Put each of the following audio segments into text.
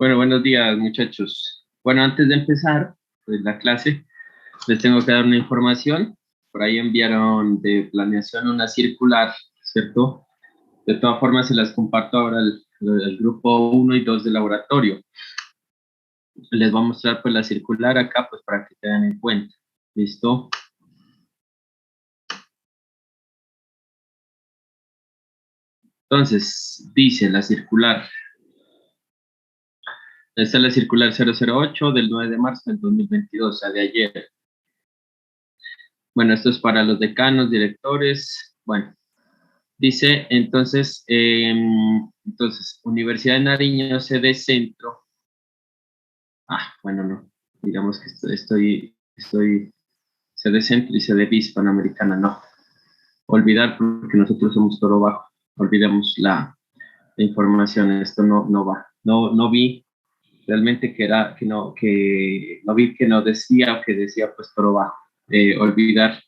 Bueno, buenos días, muchachos. Bueno, antes de empezar pues, la clase, les tengo que dar una información. Por ahí enviaron de planeación una circular, ¿cierto? De todas formas, se las comparto ahora al grupo 1 y 2 de laboratorio. Les voy a mostrar pues la circular acá, pues para que tengan en cuenta. ¿Listo? Entonces, dice la circular. Esta es la circular 008 del 9 de marzo del 2022, o sea, de ayer. Bueno, esto es para los decanos, directores. Bueno, dice entonces, Universidad de Nariño, sede centro. Bueno, no, digamos que estoy sede centro y sede bis panamericana, no. Olvidar porque nosotros somos Toro Bajo. Olvidemos la información, esto no va. No vi realmente no vi que no decía o que decía pues Toro Bajo. Olvidar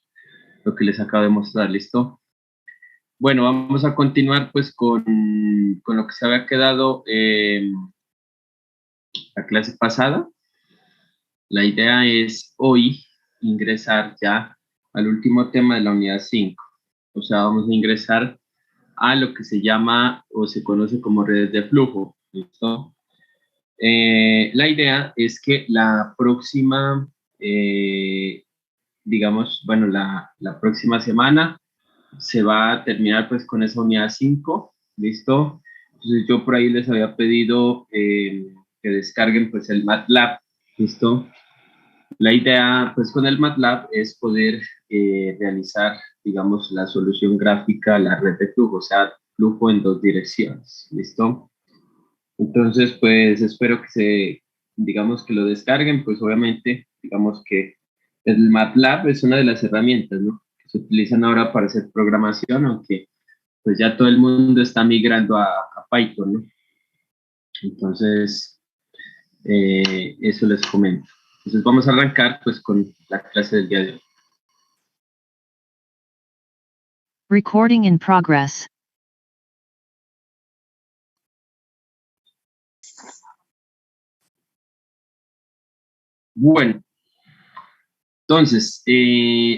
lo que les acabo de mostrar, ¿listo? Bueno, vamos a continuar pues con lo que se había quedado la clase pasada. La idea es hoy ingresar ya al último tema de la unidad 5. O sea, vamos a ingresar a lo que se llama o se conoce como redes de flujo. ¿Listo? La idea es que la próxima, la próxima semana se va a terminar pues con esa unidad 5, ¿listo? Entonces yo por ahí les había pedido que descarguen pues el MATLAB, ¿listo? La idea pues con el MATLAB es poder realizar, digamos, la solución gráfica a la red de flujo, o sea, flujo en dos direcciones, ¿listo? Entonces pues espero digamos que lo descarguen, pues obviamente, digamos que el MATLAB es una de las herramientas, ¿no? Que se utilizan ahora para hacer programación, aunque pues ya todo el mundo está migrando a Python, ¿no? Entonces, eso les comento. Entonces vamos a arrancar pues con la clase del día de hoy. Recording in progress. Bueno, entonces,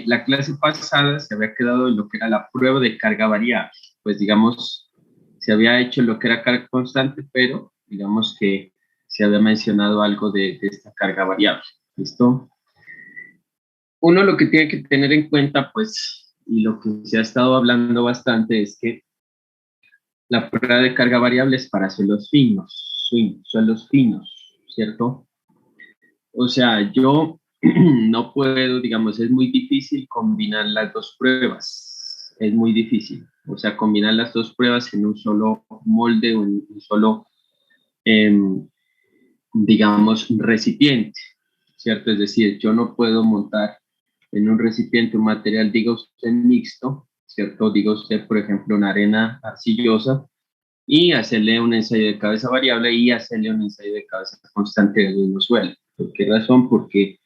la clase pasada se había quedado en lo que era la prueba de carga variable. Pues digamos, se había hecho lo que era carga constante, pero digamos que se había mencionado algo de esta carga variable. ¿Listo? Uno lo que tiene que tener en cuenta, pues, y lo que se ha estado hablando bastante es que la prueba de carga variable es para suelos finos, ¿cierto? O sea, yo no puedo, digamos, es muy difícil combinar las dos pruebas. Es muy difícil. O sea, combinar las dos pruebas en un solo molde o en un solo, digamos, recipiente, ¿cierto? Es decir, yo no puedo montar en un recipiente un material, diga usted, mixto, ¿cierto? Diga usted, por ejemplo, una arena arcillosa y hacerle un ensayo de cabeza variable y hacerle un ensayo de cabeza constante del mismo suelo. ¿Por qué razón? Porque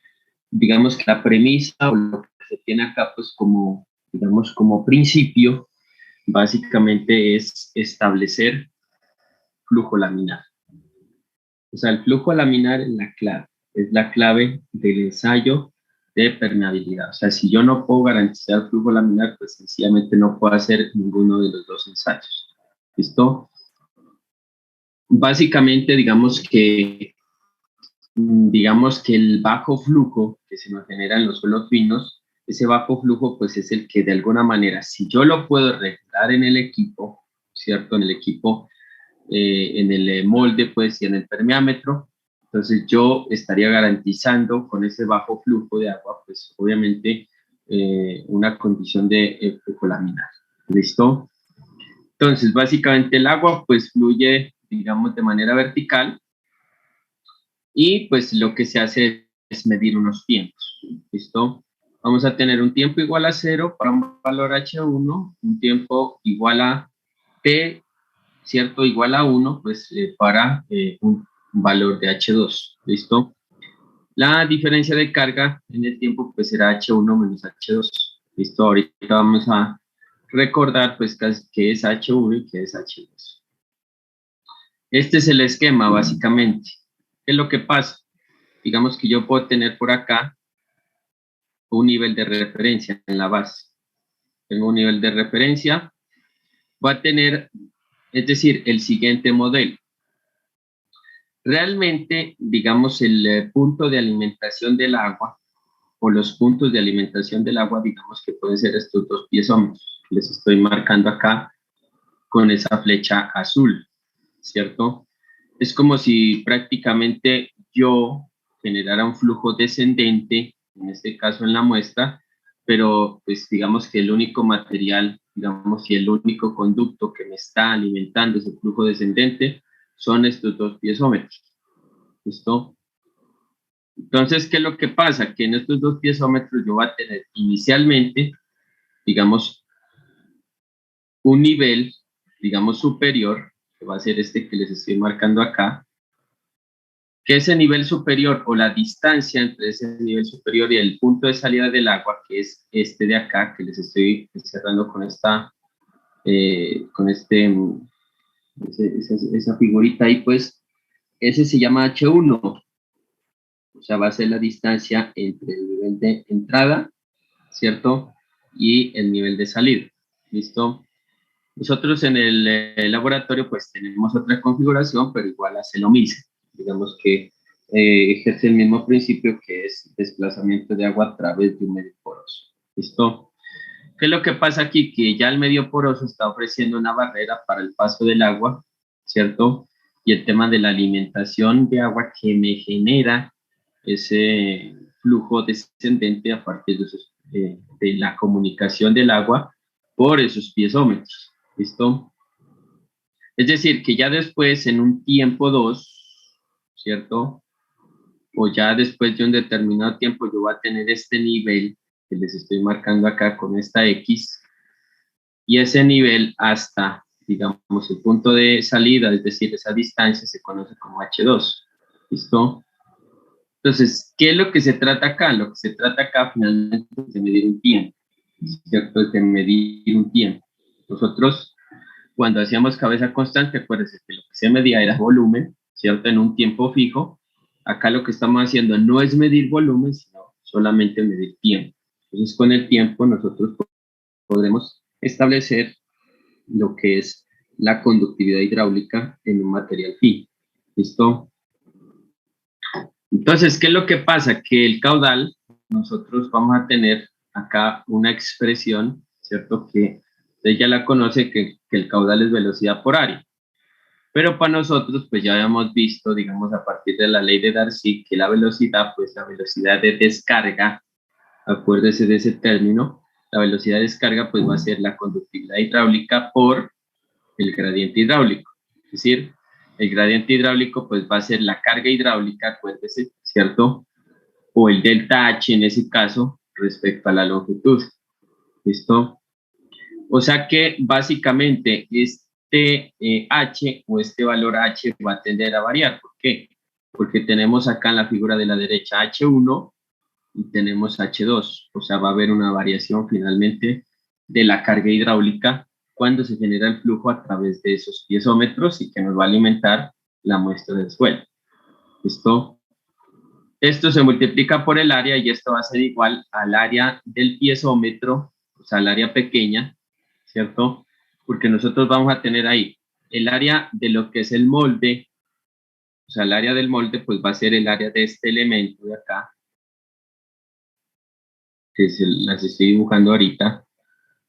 digamos que la premisa o lo que se tiene acá pues como, digamos, como principio, básicamente es establecer flujo laminar. O sea, el flujo laminar es la clave del ensayo de permeabilidad. O sea, si yo no puedo garantizar el flujo laminar, pues sencillamente no puedo hacer ninguno de los dos ensayos. ¿Listo? Básicamente, digamos que el bajo flujo que se nos genera en los suelos finos, ese bajo flujo pues es el que de alguna manera, si yo lo puedo regular en el equipo, ¿cierto? En el equipo, en el molde pues y en el permeámetro, entonces yo estaría garantizando con ese bajo flujo de agua pues obviamente una condición de flujo laminar. ¿Listo? Entonces básicamente el agua pues fluye digamos de manera vertical y pues lo que se hace es medir unos tiempos, ¿listo? Vamos a tener un tiempo igual a 0 para un valor H1, un tiempo igual a T, ¿cierto? Igual a 1, pues para un valor de H2, ¿listo? La diferencia de carga en el tiempo pues será H1 menos H2, ¿listo? Ahorita vamos a recordar pues qué es H1 y qué es H2. Este es el esquema básicamente. ¿Qué es lo que pasa? Digamos que yo puedo tener por acá un nivel de referencia en la base. Tengo un nivel de referencia, va a tener, es decir, el siguiente modelo. Realmente, digamos, el punto de alimentación del agua o los puntos de alimentación del agua, digamos que pueden ser estos dos piezómetros. Les estoy marcando acá con esa flecha azul, ¿cierto? Es como si prácticamente yo generara un flujo descendente, en este caso en la muestra, pero pues digamos que el único material, digamos, y el único conducto que me está alimentando ese flujo descendente son estos dos piezómetros. ¿Listo? Entonces, ¿qué es lo que pasa? Que en estos dos piezómetros yo voy a tener inicialmente, digamos, un nivel, digamos, superior, que va a ser este que les estoy marcando acá, que ese nivel superior o la distancia entre ese nivel superior y el punto de salida del agua, que es este de acá, que les estoy cerrando con esta, esa figurita ahí, pues, ese se llama H1, o sea, va a ser la distancia entre el nivel de entrada, ¿cierto? Y el nivel de salida, ¿listo? Nosotros en el laboratorio pues tenemos otra configuración, pero igual hace lo mismo. Digamos que ejerce el mismo principio que es desplazamiento de agua a través de un medio poroso. ¿Listo? ¿Qué es lo que pasa aquí? Que ya el medio poroso está ofreciendo una barrera para el paso del agua, ¿cierto? Y el tema de la alimentación de agua que me genera ese flujo descendente a partir de la comunicación del agua por esos piezómetros. ¿Listo? Es decir, que ya después, en un tiempo 2, ¿cierto? O ya después de un determinado tiempo, yo voy a tener este nivel que les estoy marcando acá con esta X, y ese nivel hasta, digamos, el punto de salida, es decir, esa distancia se conoce como H2. ¿Listo? Entonces, ¿qué es lo que se trata acá? Lo que se trata acá finalmente es de medir un tiempo, ¿cierto? Es de medir un tiempo. Nosotros, cuando hacíamos cabeza constante, acuérdense que lo que se medía era volumen, ¿cierto? En un tiempo fijo. Acá lo que estamos haciendo no es medir volumen, sino solamente medir tiempo. Entonces, con el tiempo nosotros podremos establecer lo que es la conductividad hidráulica en un material fijo. ¿Listo? Entonces, ¿qué es lo que pasa? Que el caudal, nosotros vamos a tener acá una expresión, ¿cierto? Que usted ya la conoce, que el caudal es velocidad por área. Pero para nosotros, pues ya habíamos visto, digamos, a partir de la ley de Darcy, que la velocidad, pues la velocidad de descarga, acuérdese de ese término, la velocidad de descarga, pues va a ser la conductividad hidráulica por el gradiente hidráulico. Es decir, el gradiente hidráulico, pues va a ser la carga hidráulica, acuérdese, ¿cierto? O el delta H en ese caso, respecto a la longitud. ¿Listo? O sea que básicamente este H o este valor H va a tender a variar. ¿Por qué? Porque tenemos acá en la figura de la derecha H1 y tenemos H2. O sea, va a haber una variación finalmente de la carga hidráulica cuando se genera el flujo a través de esos piezómetros y que nos va a alimentar la muestra del suelo. ¿Listo? Esto se multiplica por el área y esto va a ser igual al área del piezómetro, o sea, al área pequeña, ¿cierto? Porque nosotros vamos a tener ahí el área de lo que es el molde, o sea, el área del molde, pues va a ser el área de este elemento de acá, que las estoy dibujando ahorita.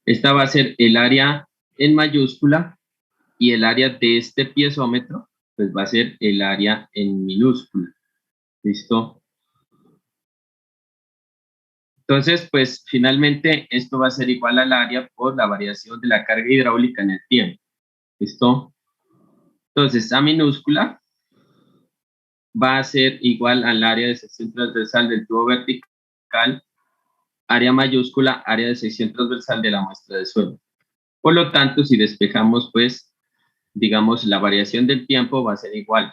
Esta va a ser el área en mayúscula y el área de este piezómetro, pues va a ser el área en minúscula. ¿Listo? Entonces, pues finalmente esto va a ser igual al área por la variación de la carga hidráulica en el tiempo. ¿Listo? Entonces, A minúscula va a ser igual al área de sección transversal del tubo vertical, área mayúscula, área de sección transversal de la muestra de suelo. Por lo tanto, si despejamos, pues, digamos, la variación del tiempo va a ser igual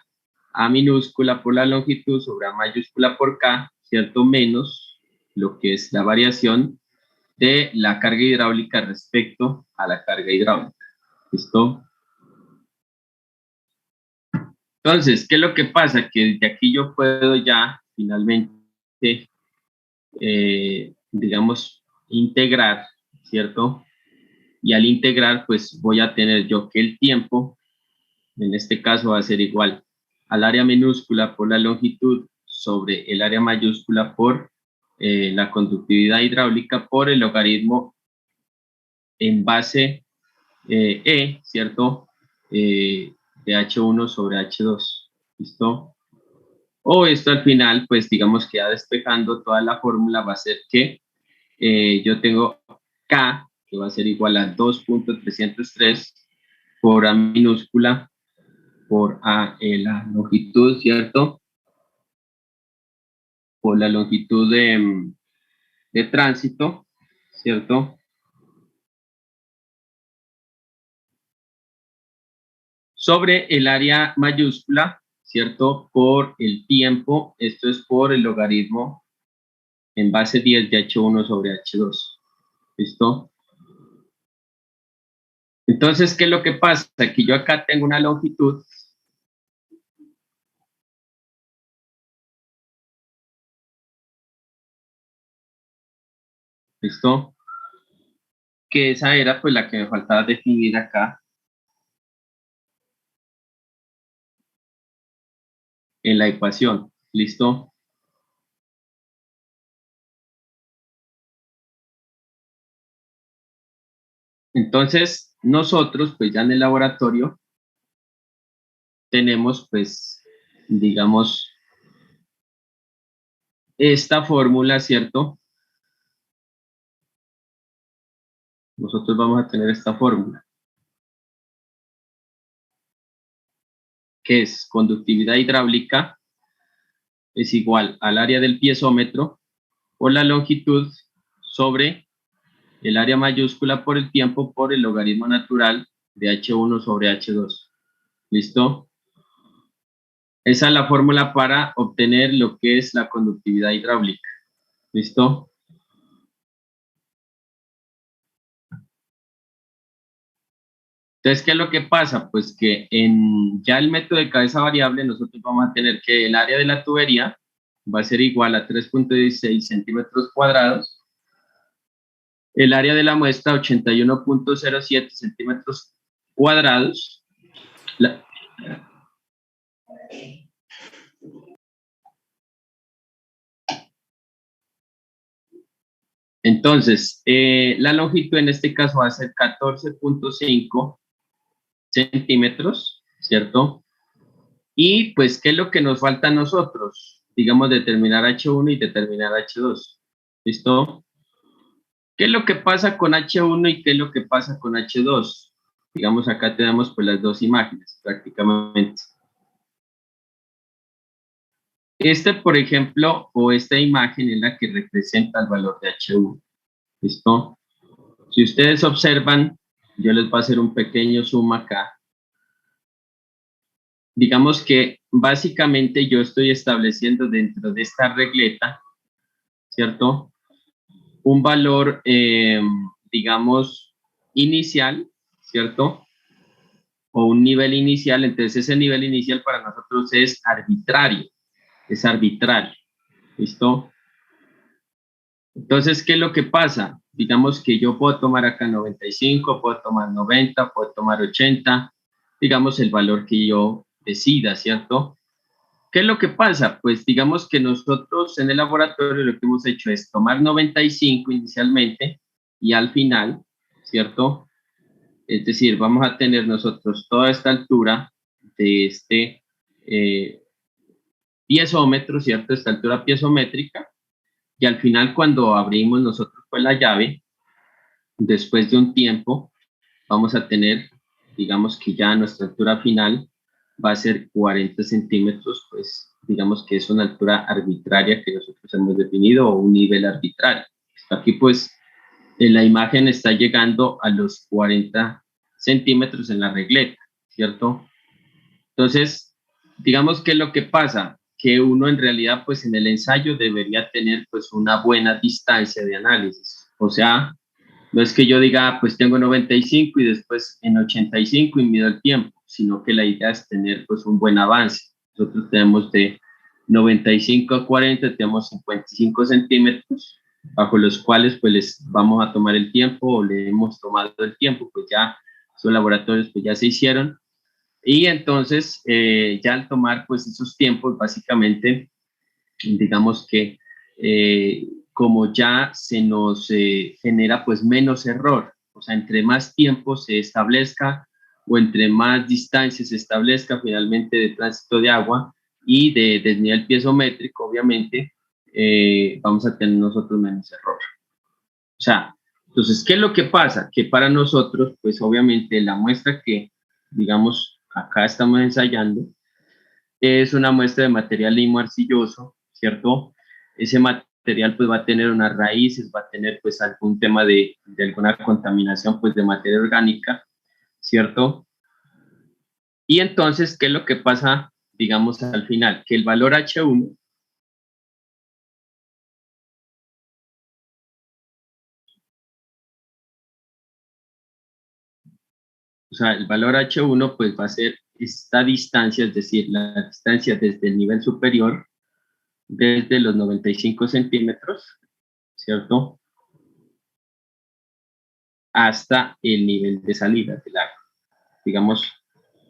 A minúscula por la longitud sobre A mayúscula por K, ¿cierto? Menos lo que es la variación de la carga hidráulica respecto a la carga hidráulica. ¿Listo? Entonces, ¿qué es lo que pasa? Que desde aquí yo puedo ya finalmente, digamos, integrar, ¿cierto? Y al integrar, pues voy a tener yo que el tiempo, en este caso va a ser igual al área minúscula por la longitud sobre el área mayúscula por la conductividad hidráulica por el logaritmo en base ¿cierto? De H1 sobre H2, ¿listo? O esto al final, pues digamos que ya despejando toda la fórmula va a ser que yo tengo K, que va a ser igual a 2.303 por A minúscula por A, la longitud, ¿cierto? Por la longitud de tránsito, ¿cierto? Sobre el área mayúscula, ¿cierto? Por el tiempo, esto es por el logaritmo en base 10 de H1 sobre H2, ¿listo? Entonces, ¿qué es lo que pasa? Que yo acá tengo una longitud, ¿listo? Que esa era pues la que me faltaba definir acá en la ecuación, ¿listo? Entonces, nosotros pues ya en el laboratorio tenemos pues, digamos, esta fórmula, ¿cierto? Nosotros vamos a tener esta fórmula, que es conductividad hidráulica es igual al área del piezómetro por la longitud sobre el área mayúscula por el tiempo por el logaritmo natural de H1 sobre H2. ¿Listo? Esa es la fórmula para obtener lo que es la conductividad hidráulica. ¿Listo? Entonces, ¿qué es lo que pasa? Pues que en ya el método de cabeza variable nosotros vamos a tener que el área de la tubería va a ser igual a 3.16 centímetros cuadrados, el área de la muestra 81.07 centímetros cuadrados, entonces, la longitud en este caso va a ser 14.5 centímetros, ¿cierto? Y pues, ¿qué es lo que nos falta a nosotros? Digamos, determinar H1 y determinar H2. ¿Listo? ¿Qué es lo que pasa con H1 y qué es lo que pasa con H2? Digamos, acá tenemos pues las dos imágenes prácticamente. Por ejemplo, o esta imagen es la que representa el valor de H1. ¿Listo? Si ustedes observan, yo les voy a hacer un pequeño zoom acá. Digamos que básicamente yo estoy estableciendo dentro de esta regleta, ¿cierto? Un valor, digamos, inicial, ¿cierto? O un nivel inicial. Entonces ese nivel inicial para nosotros es arbitrario. ¿Listo? Entonces, ¿qué es lo que pasa? Digamos que yo puedo tomar acá 95, puedo tomar 90, puedo tomar 80, digamos el valor que yo decida, ¿cierto? ¿Qué es lo que pasa? Pues digamos que nosotros en el laboratorio lo que hemos hecho es tomar 95 inicialmente y al final, ¿cierto? Es decir, vamos a tener nosotros toda esta altura de este piezómetro, ¿cierto? Esta altura piezométrica. Y al final, cuando abrimos nosotros pues la llave, después de un tiempo, vamos a tener, digamos que ya nuestra altura final va a ser 40 centímetros, pues digamos que es una altura arbitraria que nosotros hemos definido o un nivel arbitrario. Aquí pues en la imagen está llegando a los 40 centímetros en la regleta, ¿cierto? Entonces, digamos que lo que pasa, que uno en realidad pues en el ensayo debería tener pues una buena distancia de análisis. O sea, no es que yo diga pues tengo 95 y después en 85 y mido el tiempo, sino que la idea es tener pues un buen avance. Nosotros tenemos de 95 a 40, tenemos 55 centímetros, bajo los cuales pues les vamos a tomar el tiempo o le hemos tomado el tiempo, pues ya esos laboratorios pues ya se hicieron. Y entonces ya al tomar pues esos tiempos, básicamente, digamos que como ya se nos genera pues menos error, o sea, entre más tiempo se establezca o entre más distancia se establezca finalmente de tránsito de agua y de desnivel piezométrico, obviamente, vamos a tener nosotros menos error. O sea, entonces, ¿qué es lo que pasa? Que para nosotros, pues obviamente la muestra que, digamos, acá estamos ensayando, es una muestra de material limo arcilloso, ¿cierto? Ese material pues va a tener unas raíces, va a tener pues algún tema de alguna contaminación pues de materia orgánica, ¿cierto? Y entonces, ¿qué es lo que pasa, digamos, al final? Que el valor H1, o sea, el valor H1 pues va a ser esta distancia, es decir, la distancia desde el nivel superior, desde los 95 centímetros, ¿cierto? Hasta el nivel de salida del agua, digamos,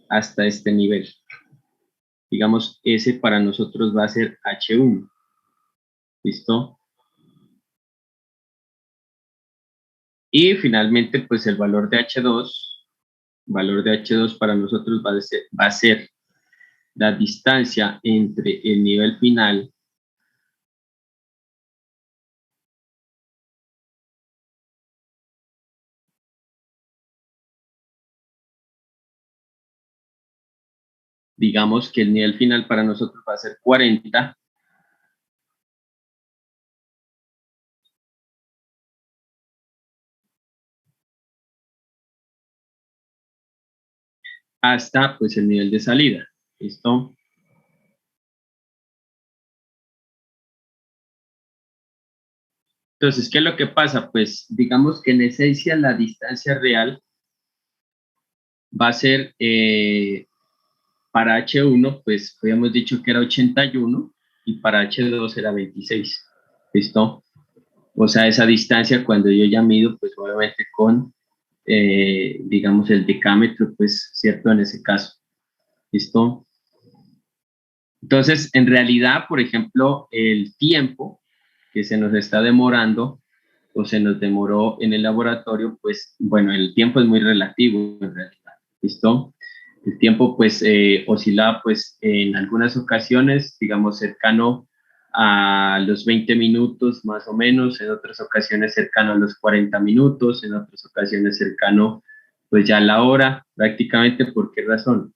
hasta este nivel. Digamos, ese para nosotros va a ser H1. ¿Listo? Y finalmente, pues el valor de H2 para nosotros va a ser la distancia entre el nivel final digamos que el nivel final para nosotros va a ser 40 hasta pues el nivel de salida. ¿Listo? Entonces, ¿qué es lo que pasa? Pues digamos que en esencia la distancia real va a ser para H1, pues habíamos dicho que era 81 y para H2 era 26. ¿Listo? O sea, esa distancia cuando yo ya mido, pues obviamente con, digamos, el decámetro, pues, ¿cierto? En ese caso. ¿Listo? Entonces, en realidad, por ejemplo, el tiempo que se nos está demorando o se nos demoró en el laboratorio, pues, bueno, el tiempo es muy relativo en realidad. ¿Listo? El tiempo, pues, oscilaba, pues, en algunas ocasiones, digamos, cercano a los 20 minutos más o menos, en otras ocasiones cercano a los 40 minutos, en otras ocasiones cercano, pues, ya a la hora, prácticamente. ¿Por qué razón?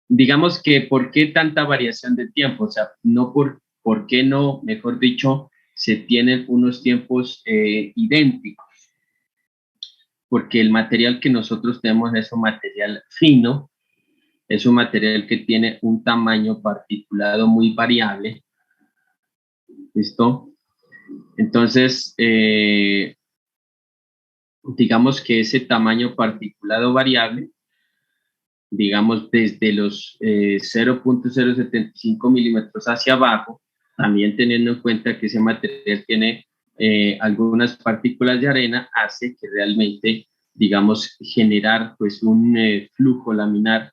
Digamos que, ¿por qué tanta variación de tiempo? O sea, no por qué no, mejor dicho, se tienen unos tiempos idénticos, porque el material que nosotros tenemos es un material fino, es un material que tiene un tamaño particulado muy variable, ¿listo? Entonces, digamos que ese tamaño particulado variable, digamos desde los 0.075 milímetros hacia abajo, también teniendo en cuenta que ese material tiene algunas partículas de arena, hace que realmente, digamos, generar pues un flujo laminar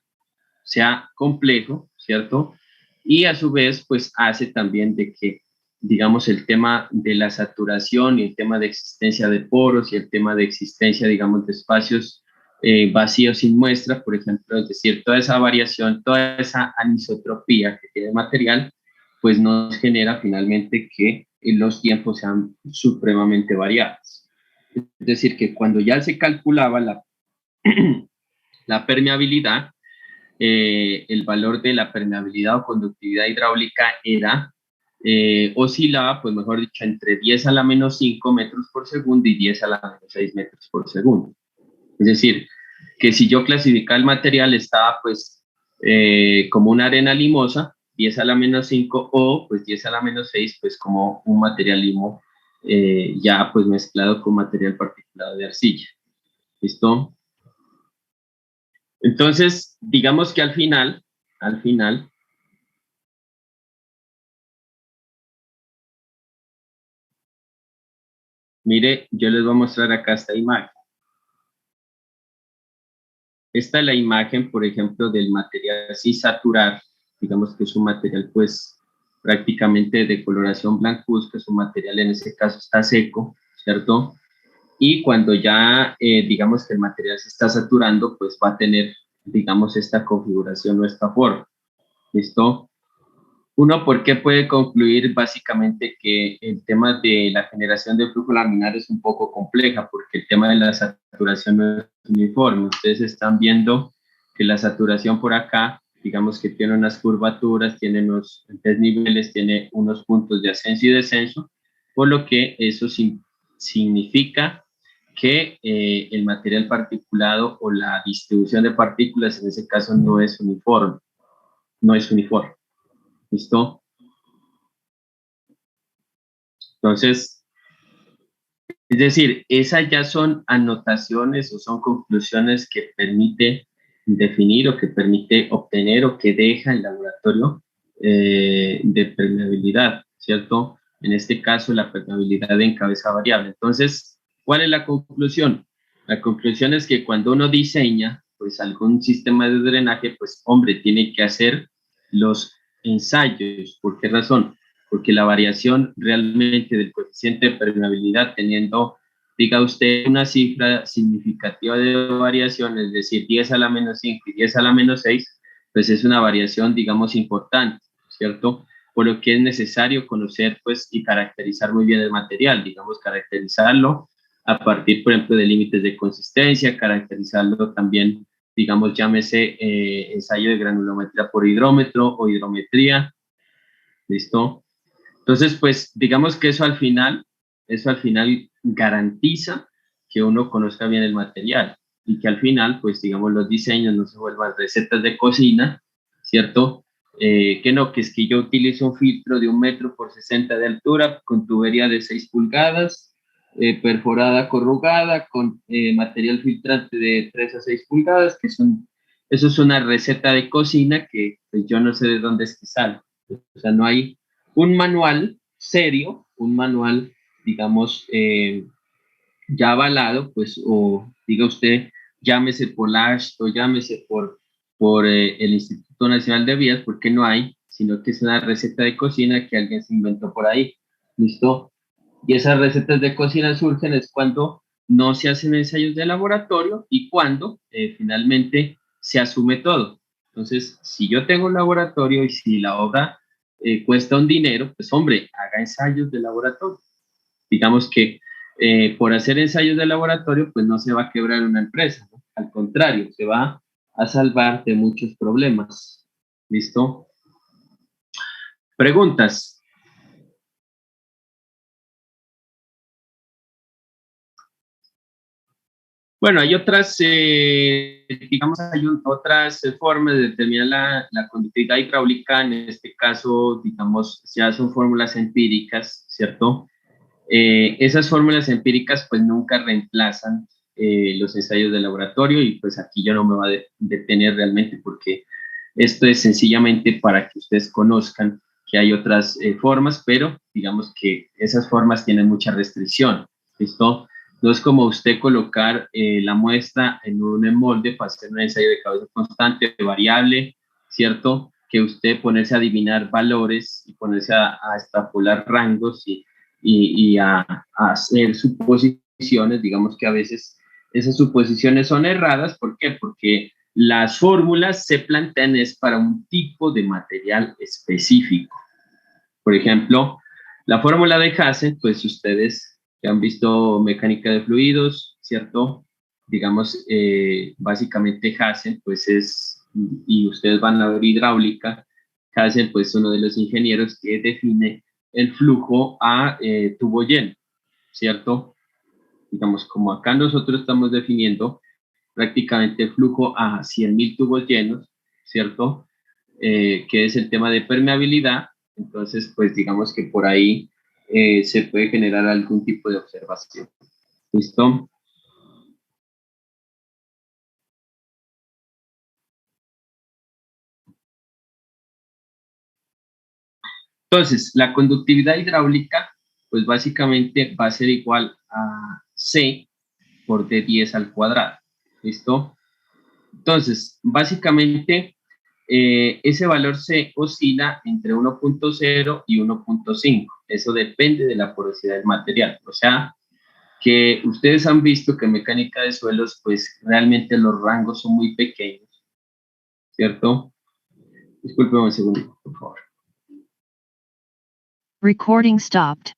sea complejo, ¿cierto? Y a su vez, pues hace también de que, digamos, el tema de la saturación y el tema de existencia de poros y el tema de existencia, digamos, de espacios vacíos sin muestra, por ejemplo, es decir, toda esa variación, toda esa anisotropía que tiene el material, pues nos genera finalmente que los tiempos sean supremamente variados. Es decir, que cuando ya se calculaba la permeabilidad, el valor de la permeabilidad o conductividad hidráulica era, oscilaba, pues mejor dicho, entre 10 a la menos 5 metros por segundo y 10 a la menos 6 metros por segundo. Es decir, que si yo clasificaba el material estaba pues como una arena limosa, 10 a la menos 5 o pues 10 a la menos 6, pues como un material limo ya pues mezclado con material particulado de arcilla. ¿Listo? Entonces, digamos que al final, mire, yo les voy a mostrar acá esta imagen. Esta es la imagen, por ejemplo, del material sin saturar. Digamos que es un material, pues, prácticamente de coloración blancuzca. Es un material, en ese caso, está seco, ¿cierto? Y cuando ya, digamos que el material se está saturando, pues va a tener, digamos, esta configuración o esta forma. ¿Listo? Uno, ¿por qué puede concluir básicamente que el tema de la generación de flujo laminar es un poco compleja? Porque el tema de la saturación no es uniforme. Ustedes están viendo que la saturación por acá, digamos que tiene unas curvaturas, tiene unos desniveles, tiene unos puntos de ascenso y descenso, por lo que eso significa que el material particulado o la distribución de partículas en ese caso no es uniforme, no es uniforme. ¿Listo? Entonces, es decir, esas ya son anotaciones o son conclusiones que permite definir o que permite obtener o que deja el laboratorio de permeabilidad, ¿cierto? En este caso, la permeabilidad en cabeza variable. Entonces, ¿cuál es la conclusión? La conclusión es que cuando uno diseña, pues, algún sistema de drenaje, pues, hombre, tiene que hacer los ensayos. ¿Por qué razón? Porque la variación realmente del coeficiente de permeabilidad, teniendo, diga usted, una cifra significativa de variación, es decir, 10 a la menos 5 y 10 a la menos 6, pues es una variación, digamos, importante, ¿cierto? Por lo que es necesario conocer, pues, y caracterizar muy bien el material, digamos, caracterizarlo a partir, por ejemplo, de límites de consistencia, caracterizarlo también, digamos, llámese ensayo de granulometría por hidrómetro o hidrometría, ¿listo? Entonces, pues digamos que eso al final garantiza que uno conozca bien el material y que al final, pues digamos, los diseños no se vuelvan recetas de cocina, ¿cierto? Que no, que es que yo utilizo un filtro de 1 m por 60 de altura con tubería de 6 pulgadas, perforada corrugada, con material filtrante de 3 a 6 pulgadas, eso es una receta de cocina que pues, yo no sé de dónde es que sale. O sea, no hay un manual serio, un manual, digamos, ya avalado, pues, o diga usted, llámese por la ASH o llámese por el Instituto Nacional de Vías, porque no hay, sino que es una receta de cocina que alguien se inventó por ahí. ¿Listo? Y esas recetas de cocina surgen es cuando no se hacen ensayos de laboratorio y cuando finalmente se asume todo. Entonces, si yo tengo un laboratorio y si la obra cuesta un dinero, pues hombre, haga ensayos de laboratorio. Digamos que por hacer ensayos de laboratorio, pues no se va a quebrar una empresa, ¿no? Al contrario, se va a salvar de muchos problemas. ¿Listo? Preguntas. Bueno, hay otras, digamos, otras formas de determinar la conductividad hidráulica. En este caso, digamos, ya son fórmulas empíricas, ¿cierto? Esas fórmulas empíricas pues nunca reemplazan los ensayos de laboratorio y pues aquí yo no me voy a detener realmente porque esto es sencillamente para que ustedes conozcan que hay otras formas, pero digamos que esas formas tienen mucha restricción, ¿listo? No es como usted colocar la muestra en un molde para hacer un ensayo de cabeza constante, variable, ¿cierto? Que usted ponerse a adivinar valores y ponerse a extrapolar rangos y a hacer suposiciones, digamos que a veces esas suposiciones son erradas. ¿Por qué? Porque las fórmulas se plantean es para un tipo de material específico. Por ejemplo, la fórmula de Hasse, pues si ustedes que han visto mecánica de fluidos, ¿cierto? Digamos, básicamente Hasse, pues es, y ustedes van a ver hidráulica, Hasse, pues uno de los ingenieros que define el flujo a tubo lleno, ¿cierto? Digamos, como acá nosotros estamos definiendo prácticamente el flujo a 100.000 tubos llenos, ¿cierto? Que es el tema de permeabilidad. Entonces, pues digamos que por ahí se puede generar algún tipo de observación. ¿Listo? Entonces, la conductividad hidráulica, pues básicamente va a ser igual a C por D10 al cuadrado. ¿Listo? Entonces, básicamente, ese valor C oscila entre 1.0 y 1.5. Eso depende de la porosidad del material. O sea, que ustedes han visto que en mecánica de suelos, pues realmente los rangos son muy pequeños, ¿cierto? Disculpen un segundo, por favor. Recording stopped.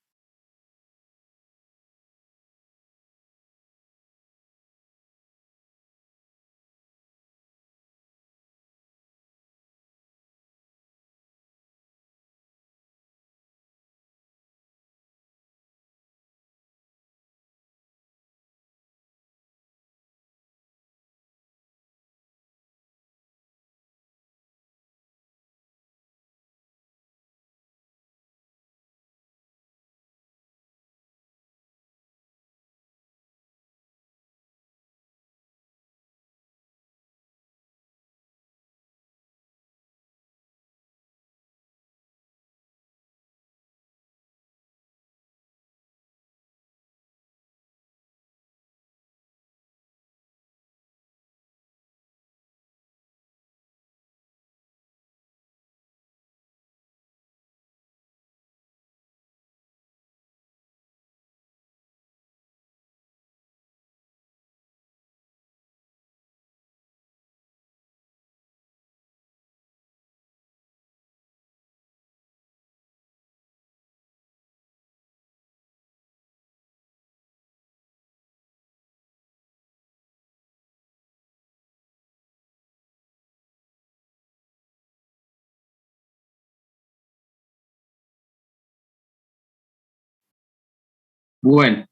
Bueno,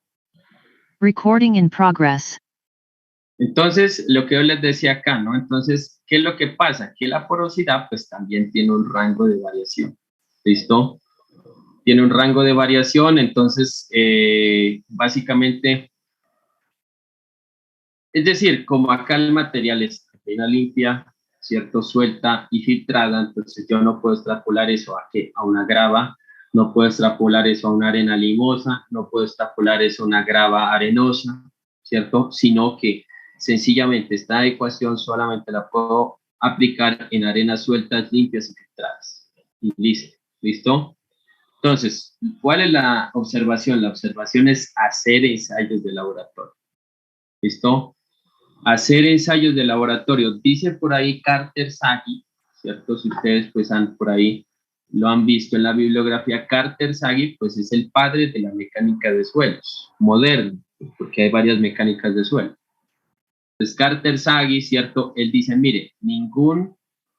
Recording in progress. entonces lo que yo les decía acá, ¿no? Entonces, ¿qué es lo que pasa? Que la porosidad, pues también tiene un rango de variación. ¿Listo? Tiene un rango de variación, entonces, básicamente, es decir, como acá el material es arena limpia, ¿cierto? Suelta y filtrada, entonces yo no puedo extrapolar eso a ¿qué? A una grava, no puedo extrapolar eso a una arena limosa, no puedo extrapolar eso a una grava arenosa, ¿cierto? Sino que sencillamente esta ecuación solamente la puedo aplicar en arenas sueltas, limpias y filtradas. Y listo, ¿listo? Entonces, ¿cuál es la observación? La observación es hacer ensayos de laboratorio, ¿listo? Hacer ensayos de laboratorio. Dice por ahí Carter Sagi, ¿cierto? Si ustedes pues han por ahí lo han visto en la bibliografía, Carter Sagi pues es el padre de la mecánica de suelos, moderno, porque hay varias mecánicas de suelo. Entonces Carter Sagi, ¿cierto? Él dice, mire, ningún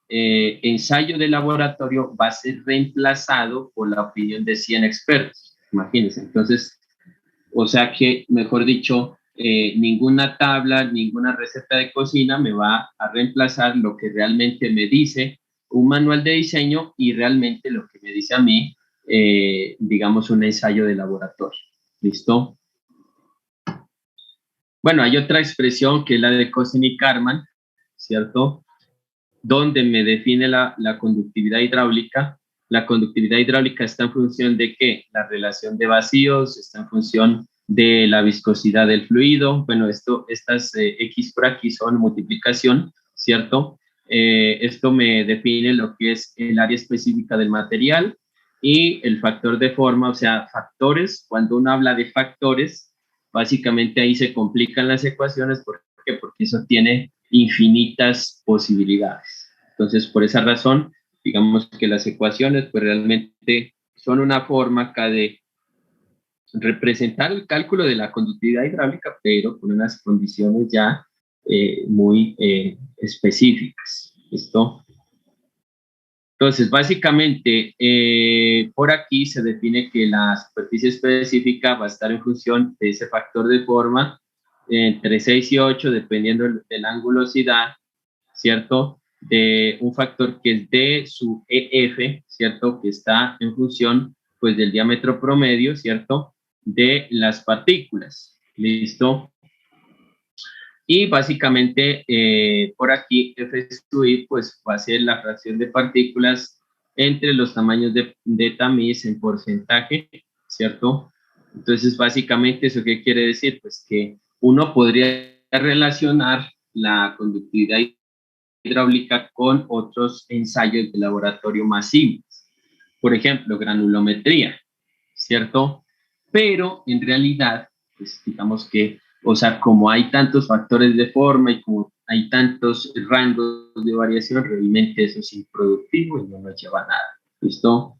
ensayo de laboratorio va a ser reemplazado por la opinión de 100 expertos. Imagínense, entonces, o sea que, mejor dicho, ninguna tabla, ninguna receta de cocina me va a reemplazar lo que realmente me dice un manual de diseño y realmente lo que me dice a mí, digamos, un ensayo de laboratorio. ¿Listo? Bueno, hay otra expresión que es la de Cousin y Karman, ¿cierto? Donde me define la conductividad hidráulica. La conductividad hidráulica está en función de ¿qué? La relación de vacíos, está en función de la viscosidad del fluido. Bueno, estas X por aquí son multiplicación, ¿cierto? Esto me define lo que es el área específica del material y el factor de forma, o sea, factores. Cuando uno habla de factores, básicamente ahí se complican las ecuaciones. ¿Por qué? Porque eso tiene infinitas posibilidades. Entonces, por esa razón, digamos que las ecuaciones pues realmente son una forma acá de representar el cálculo de la conductividad hidráulica, pero con unas condiciones ya muy específicas. ¿Listo? Entonces, básicamente, por aquí se define que la superficie específica va a estar en función de ese factor de forma entre 6 y 8, dependiendo de la angulosidad, ¿cierto? De un factor que es de su EF, ¿cierto? Que está en función, pues, del diámetro promedio, ¿cierto? De las partículas, ¿listo? Y básicamente por aquí F sub I pues va a ser la fracción de partículas entre los tamaños de tamiz en porcentaje, ¿cierto? Entonces, básicamente, ¿eso qué quiere decir? Pues que uno podría relacionar la conductividad hidráulica con otros ensayos de laboratorio más simples. Por ejemplo, granulometría, ¿cierto? Pero en realidad, pues digamos que, o sea, como hay tantos factores de forma y como hay tantos rangos de variación, realmente eso es improductivo y no nos lleva a nada. ¿Listo?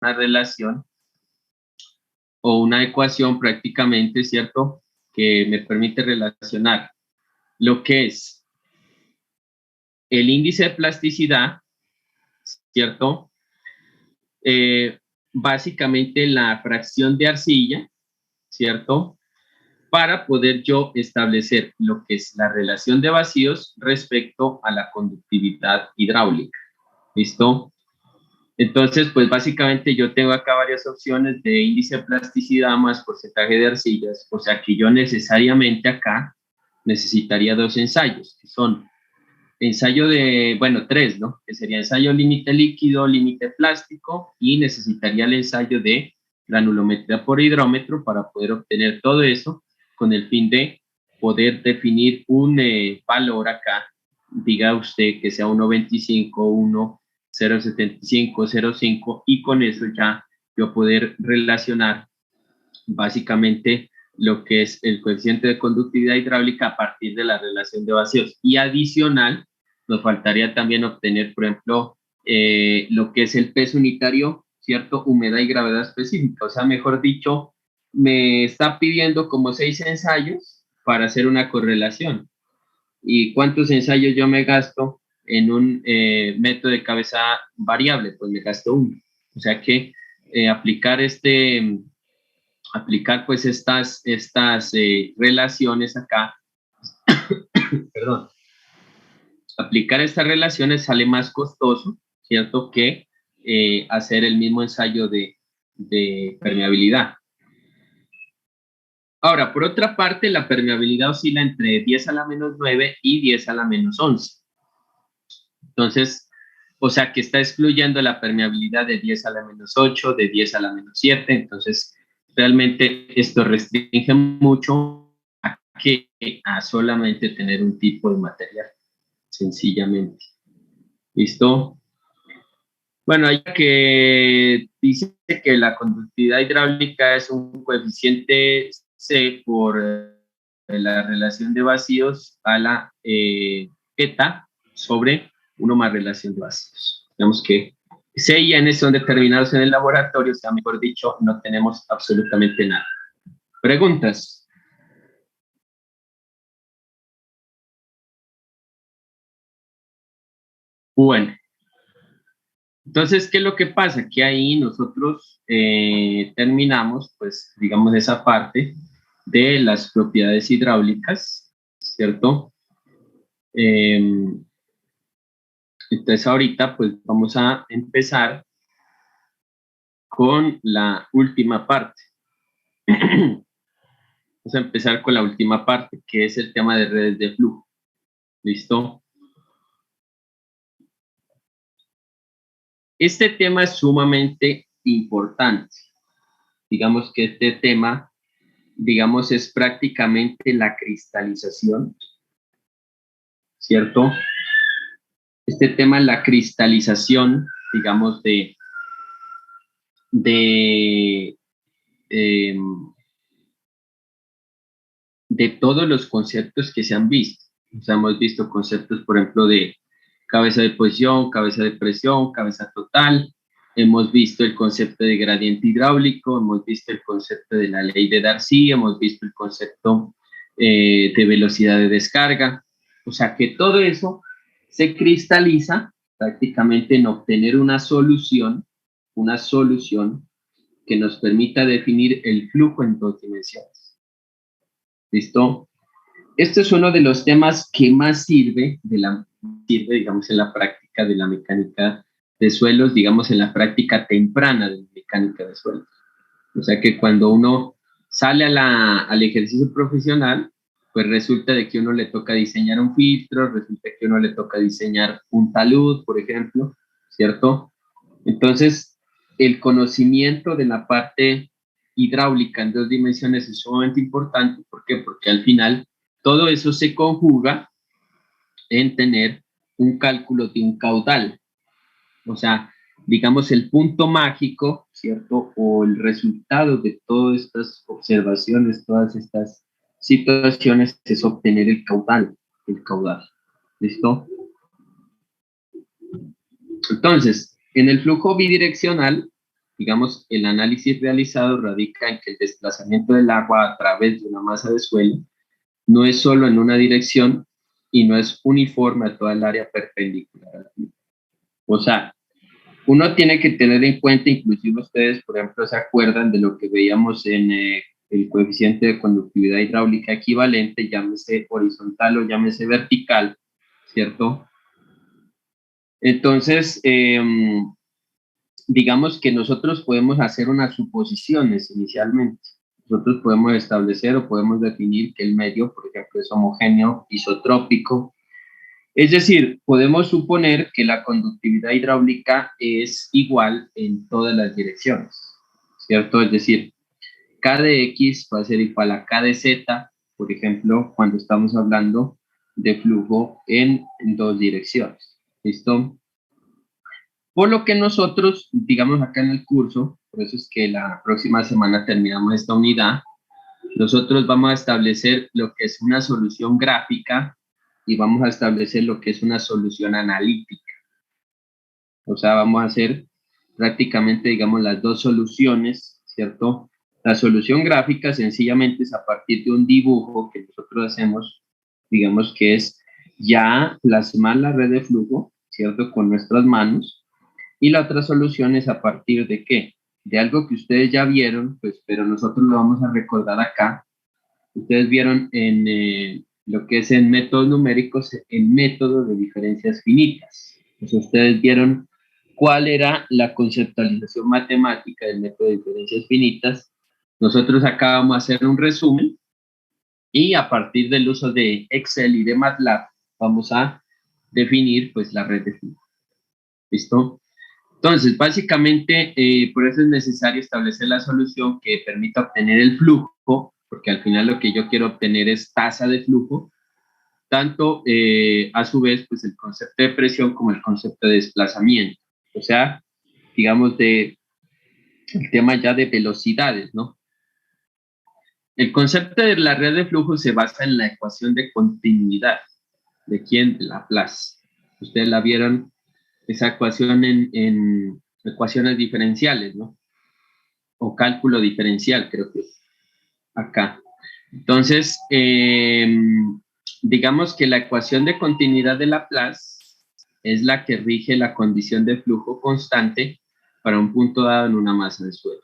Una relación o una ecuación prácticamente, ¿cierto? Que me permite relacionar lo que es el índice de plasticidad, ¿cierto? Básicamente la fracción de arcilla, ¿cierto? Para poder yo establecer lo que es la relación de vacíos respecto a la conductividad hidráulica. ¿Listo? Entonces, pues básicamente yo tengo acá varias opciones de índice de plasticidad más porcentaje de arcillas, o sea que yo necesariamente acá necesitaría dos ensayos, que son ensayo de, bueno, tres, ¿no? Que sería ensayo límite líquido, límite plástico, y necesitaría el ensayo de granulometría por hidrómetro para poder obtener todo eso con el fin de poder definir un valor acá, diga usted que sea 1.25, 1, 0.75, 0.5, y con eso ya yo poder relacionar básicamente lo que es el coeficiente de conductividad hidráulica a partir de la relación de vacíos. Y adicional, nos faltaría también obtener, por ejemplo, lo que es el peso unitario, ¿cierto? Humedad y gravedad específica. O sea, mejor dicho, me está pidiendo como 6 ensayos para hacer una correlación. ¿Y cuántos ensayos yo me gasto en un método de cabeza variable? Pues me gasto uno. O sea que aplicar pues estas relaciones acá, perdón, aplicar estas relaciones sale más costoso, ¿cierto? Que hacer el mismo ensayo de permeabilidad. Ahora, por otra parte, la permeabilidad oscila entre 10 a la menos 9 y 10 a la menos 11. Entonces, o sea que está excluyendo la permeabilidad de 10 a la menos 8, de 10 a la menos 7. Entonces, realmente esto restringe mucho a solamente tener un tipo de material, sencillamente. ¿Listo? Bueno, hay que dice que la conductividad hidráulica es un coeficiente C por la relación de vacíos a la eta sobre 1 más relación de vacíos. Digamos que C y N son determinados en el laboratorio, o sea, mejor dicho, no tenemos absolutamente nada. ¿Preguntas? Bueno, entonces, ¿qué es lo que pasa? Que ahí nosotros terminamos, pues, digamos, esa parte de las propiedades hidráulicas, ¿cierto? Entonces, ahorita, pues, vamos a empezar con la última parte. Vamos a empezar con la última parte, que es el tema de redes de flujo. ¿Listo? Este tema es sumamente importante. Digamos que este tema, digamos, es prácticamente la cristalización, ¿cierto? Este tema es la cristalización, digamos, de, eh, de todos los conceptos que se han visto. O sea, hemos visto conceptos, por ejemplo, de cabeza de posición, cabeza de presión, cabeza total. Hemos visto el concepto de gradiente hidráulico, hemos visto el concepto de la ley de Darcy, hemos visto el concepto de velocidad de descarga. O sea, que todo eso se cristaliza prácticamente en obtener una solución que nos permita definir el flujo en 2 dimensiones. ¿Listo? Este es uno de los temas que más sirve, digamos, en la práctica de la mecánica de suelos, digamos, en la práctica temprana de la mecánica de suelos. O sea que cuando uno sale al ejercicio profesional, pues resulta de que a uno le toca diseñar un filtro, resulta que a uno le toca diseñar un talud, por ejemplo, ¿cierto? Entonces, el conocimiento de la parte hidráulica en 2 dimensiones es sumamente importante. ¿Por qué? Porque al final todo eso se conjuga en tener un cálculo de un caudal. O sea, digamos el punto mágico, ¿cierto? O el resultado de todas estas observaciones, todas estas situaciones es obtener el caudal, el caudal. ¿Listo? Entonces, en el flujo bidireccional, digamos, el análisis realizado radica en que el desplazamiento del agua a través de una masa de suelo no es solo en una dirección y no es uniforme a toda el área perpendicular al flujo. O sea, uno tiene que tener en cuenta, inclusive ustedes, por ejemplo, se acuerdan de lo que veíamos en el coeficiente de conductividad hidráulica equivalente, llámese horizontal o llámese vertical, ¿cierto? Entonces, digamos que nosotros podemos hacer unas suposiciones inicialmente. Nosotros podemos establecer o podemos definir que el medio, por ejemplo, es homogéneo, isotrópico. Es decir, podemos suponer que la conductividad hidráulica es igual en todas las direcciones, ¿cierto? Es decir, K de X va a ser igual a K de Z, por ejemplo, cuando estamos hablando de flujo en 2 direcciones. ¿Listo? Por lo que nosotros, digamos acá en el curso, por eso es que la próxima semana terminamos esta unidad, nosotros vamos a establecer lo que es una solución gráfica y vamos a establecer lo que es una solución analítica. O sea, vamos a hacer prácticamente, digamos, las dos soluciones, ¿cierto? La solución gráfica sencillamente es a partir de un dibujo que nosotros hacemos, digamos que es ya plasmar la red de flujo, ¿cierto? Con nuestras manos. Y la otra solución es a partir de qué? De algo que ustedes ya vieron, pues, pero nosotros lo vamos a recordar acá. Ustedes vieron en lo que es en métodos numéricos, en método de diferencias finitas. Entonces ustedes vieron cuál era la conceptualización matemática del método de diferencias finitas. Nosotros acá vamos a hacer un resumen y a partir del uso de Excel y de MATLAB vamos a definir pues la red de flujo. ¿Listo? Entonces, básicamente, por eso es necesario establecer la solución que permita obtener el flujo, porque al final lo que yo quiero obtener es tasa de flujo, tanto a su vez, pues el concepto de presión como el concepto de desplazamiento. O sea, digamos, el tema ya de velocidades, ¿no? El concepto de la red de flujo se basa en la ecuación de continuidad. ¿De quién? De Laplace. Ustedes la vieron, esa ecuación en ecuaciones diferenciales, ¿no? O cálculo diferencial, creo que es acá. Entonces, digamos que la ecuación de continuidad de Laplace es la que rige la condición de flujo constante para un punto dado en una masa de suelo.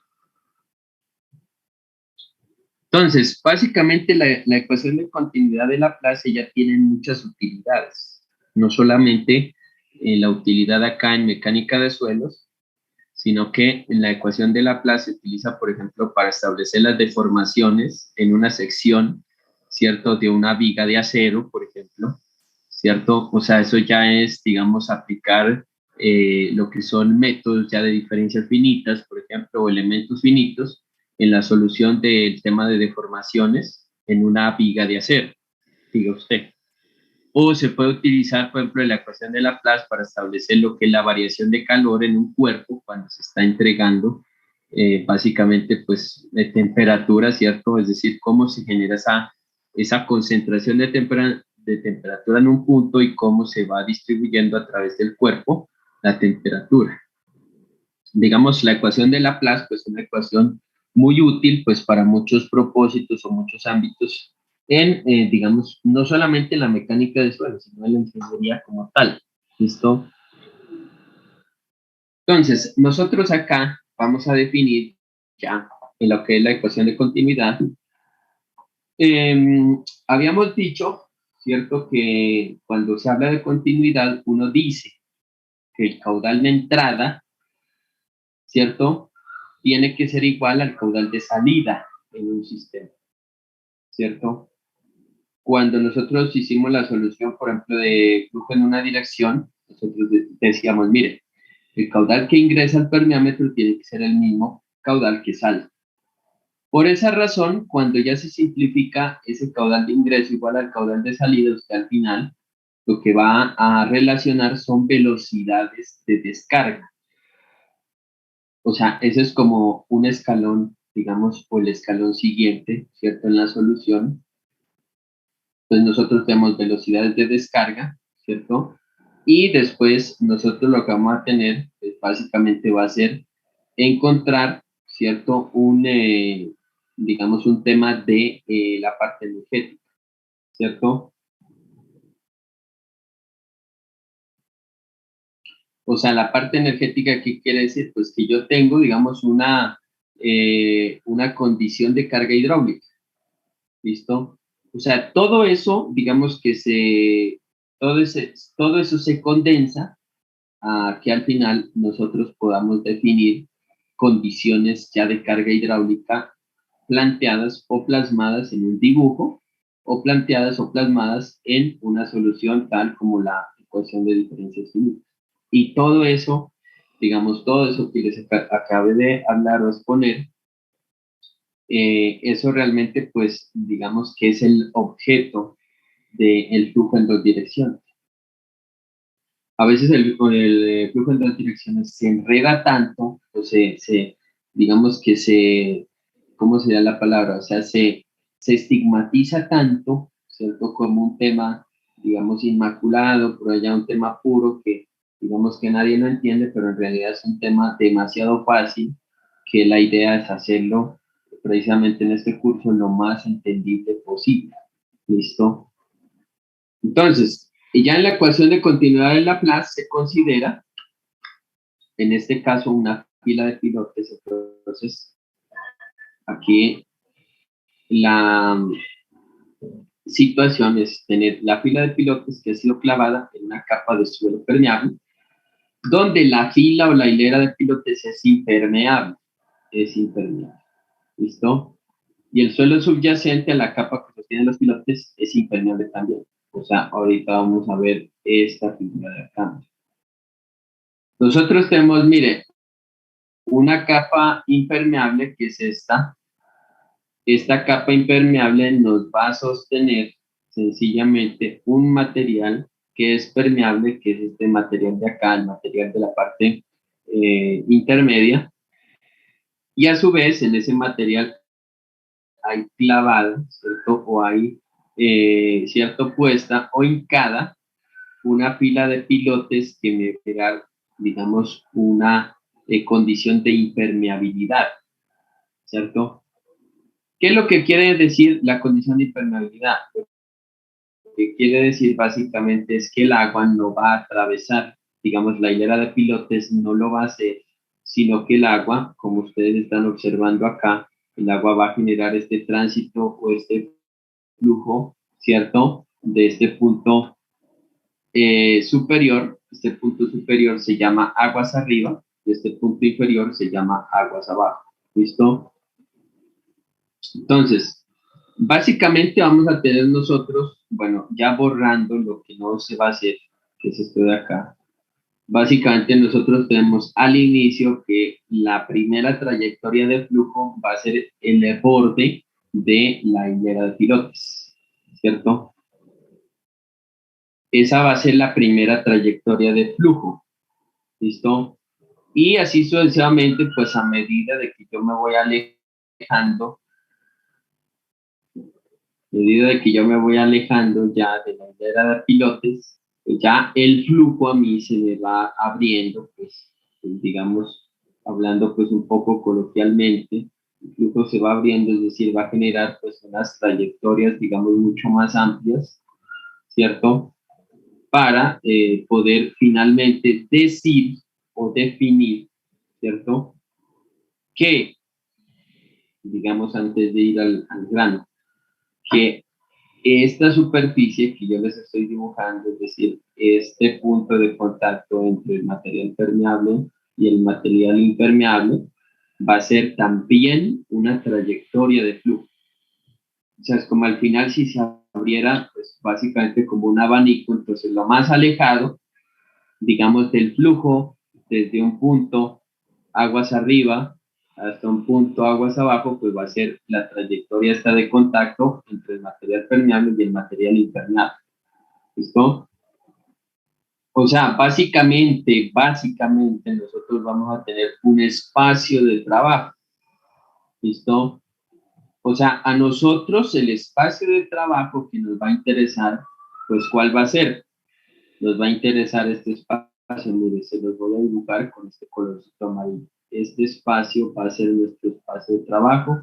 Entonces, básicamente la ecuación de continuidad de Laplace ya tiene muchas utilidades. No solamente la utilidad acá en mecánica de suelos, sino que la ecuación de Laplace se utiliza, por ejemplo, para establecer las deformaciones en una sección, ¿cierto? De una viga de acero, por ejemplo, ¿cierto? O sea, eso ya es, digamos, aplicar lo que son métodos ya de diferencias finitas, por ejemplo, o elementos finitos, en la solución del tema de deformaciones en una viga de acero, diga usted. O se puede utilizar, por ejemplo, la ecuación de Laplace para establecer lo que es la variación de calor en un cuerpo cuando se está entregando, básicamente, pues, de temperatura, ¿cierto? Es decir, cómo se genera esa concentración de temperatura en un punto y cómo se va distribuyendo a través del cuerpo la temperatura. Digamos, la ecuación de Laplace, pues, es una ecuación muy útil, pues, para muchos propósitos o muchos ámbitos digamos, no solamente en la mecánica de suelo, sino en la ingeniería como tal. ¿Listo? Entonces, nosotros acá vamos a definir ya en lo que es la ecuación de continuidad. Habíamos dicho, ¿cierto?, que cuando se habla de continuidad, uno dice que el caudal de entrada, ¿cierto?, tiene que ser igual al caudal de salida en un sistema, ¿cierto? cuando nosotros hicimos la solución, por ejemplo, de flujo en una dirección, nosotros decíamos, mire, el caudal que ingresa al permeámetro tiene que ser el mismo caudal que sale. Por esa razón, cuando ya se simplifica ese caudal de ingreso igual al caudal de salida, usted al final lo que va a relacionar son velocidades de descarga. O sea, ese es como un escalón, digamos, o el escalón siguiente, ¿cierto? En la solución. Entonces nosotros tenemos velocidades de descarga, ¿cierto? Y después nosotros lo que vamos a tener, pues, básicamente va a ser encontrar, ¿cierto? Digamos, un tema de la parte energética, ¿cierto? O sea, la parte energética, ¿qué quiere decir? Pues que yo tengo, digamos, una condición de carga hidráulica, ¿listo? O sea, todo eso, digamos que todo eso se condensa a que al final nosotros podamos definir condiciones ya de carga hidráulica planteadas o plasmadas en un dibujo o planteadas o plasmadas en una solución tal como la ecuación de diferencias finitas. Y todo eso, digamos, todo eso que les acabé de hablar o exponer, eso realmente, pues, digamos que es el objeto del flujo en dos direcciones. A veces el flujo en dos direcciones se enreda tanto, o digamos que ¿cómo sería la palabra? O sea, se estigmatiza tanto, ¿cierto? Como un tema, digamos, inmaculado, por allá un tema puro que, digamos, que nadie lo entiende, pero en realidad es un tema demasiado fácil, que la idea es hacerlo precisamente en este curso lo más entendible posible. ¿Listo? Entonces, y ya en la ecuación de continuidad de Laplace se considera, en este caso, una fila de pilotes. Entonces, aquí la situación es tener la fila de pilotes que ha sido clavada en una capa de suelo permeable, donde la fila o la hilera de pilotes es impermeable. ¿Listo? Y el suelo subyacente a la capa que sostiene los pilotes es impermeable también. O sea, ahorita vamos a ver esta figura de acá. Nosotros tenemos, mire, una capa impermeable que es esta. Esta capa impermeable nos va a sostener sencillamente un material que es permeable, que es este material de acá, el material de la parte intermedia. Y a su vez, en ese material hay clavada, ¿cierto? O hay, ¿cierto? Puesta o hincada una fila de pilotes que me crean, digamos, una condición de impermeabilidad, ¿cierto? ¿Qué es lo que quiere decir la condición de impermeabilidad? Lo que quiere decir básicamente es que el agua no va a atravesar, digamos, la hilera de pilotes no lo va a hacer, sino que el agua, como ustedes están observando acá, el agua va a generar este tránsito o este flujo, ¿cierto? De este punto superior, este punto superior se llama aguas arriba, y este punto inferior se llama aguas abajo, ¿listo? Entonces, básicamente vamos a tener nosotros, bueno, ya borrando lo que no se va a hacer, que es esto de acá. Básicamente nosotros tenemos al inicio que la primera trayectoria de flujo va a ser el borde de la hilera de pilotes, ¿cierto? Esa va a ser la primera trayectoria de flujo, ¿listo? Y así sucesivamente, pues a medida de que yo me voy alejando, ya de la hilera de pilotes, pues ya el flujo a mí se me va abriendo, pues digamos, hablando pues un poco coloquialmente, el flujo se va abriendo, es decir, va a generar pues unas trayectorias, digamos, mucho más amplias, ¿cierto? Para poder finalmente decir o definir, ¿cierto? Que, digamos, antes de ir al grano, que esta superficie que yo les estoy dibujando, es decir, este punto de contacto entre el material permeable y el material impermeable, va a ser también una trayectoria de flujo. O sea, es como al final si se abriera pues básicamente como un abanico. Entonces lo más alejado, digamos, del flujo, desde un punto aguas arriba hasta un punto aguas abajo, pues va a ser la trayectoria esta de contacto entre el material permeable y el material impermeable. ¿Listo? O sea, básicamente nosotros vamos a tener un espacio de trabajo. ¿Listo? O sea, a nosotros el espacio de trabajo que nos va a interesar, pues ¿cuál va a ser? Nos va a interesar este espacio, mire, se los voy a dibujar con este colorcito amarillo. Este espacio va a ser nuestro espacio de trabajo.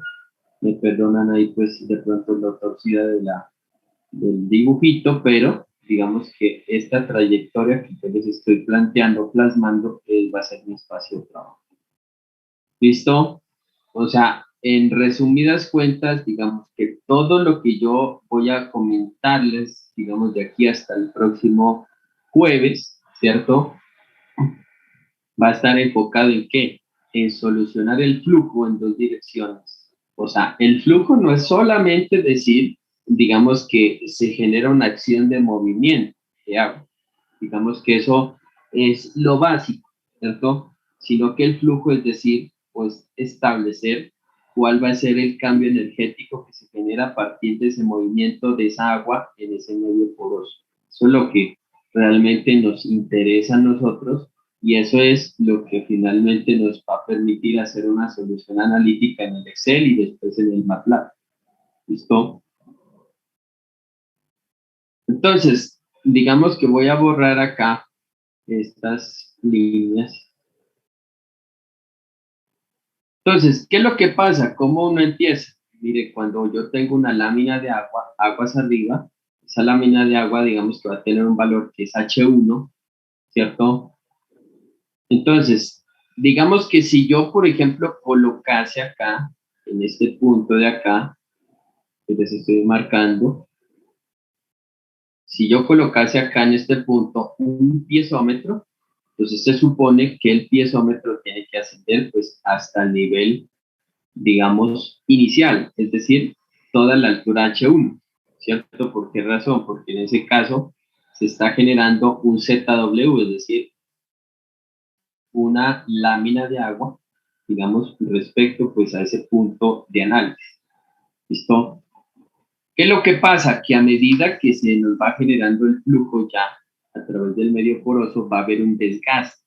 Me perdonan ahí pues de pronto la torcida del dibujito, pero digamos que esta trayectoria que yo les estoy planteando, plasmando, va a ser mi espacio de trabajo. ¿Listo? O sea, en resumidas cuentas, digamos que todo lo que yo voy a comentarles, digamos, de aquí hasta el próximo jueves, ¿cierto? Va a estar enfocado en qué? En solucionar el flujo en dos direcciones. O sea, el flujo no es solamente decir, digamos, que se genera una acción de movimiento de agua. Digamos que eso es lo básico, ¿cierto? Sino que el flujo es decir, pues establecer cuál va a ser el cambio energético que se genera a partir de ese movimiento de esa agua en ese medio poroso. Eso es lo que realmente nos interesa a nosotros y eso es lo que finalmente nos va a permitir hacer una solución analítica en el Excel y después en el MATLAB. ¿Listo? Entonces, digamos que voy a borrar acá estas líneas. Entonces, ¿qué es lo que pasa? ¿Cómo uno empieza? Mire, cuando yo tengo una lámina de agua, aguas arriba, esa lámina de agua, digamos que va a tener un valor que es H1, ¿cierto? Entonces, digamos que si yo, por ejemplo, colocase acá, en este punto de acá, que les estoy marcando, si yo colocase acá en este punto un piezómetro, entonces se supone que el piezómetro tiene que ascender pues hasta el nivel, digamos, inicial, es decir, toda la altura H1, ¿cierto? ¿Por qué razón? Porque en ese caso se está generando un ZW, es decir, una lámina de agua, digamos, respecto pues a ese punto de análisis. ¿Listo? ¿Qué es lo que pasa? Que a medida que se nos va generando el flujo ya a través del medio poroso, va a haber un desgaste,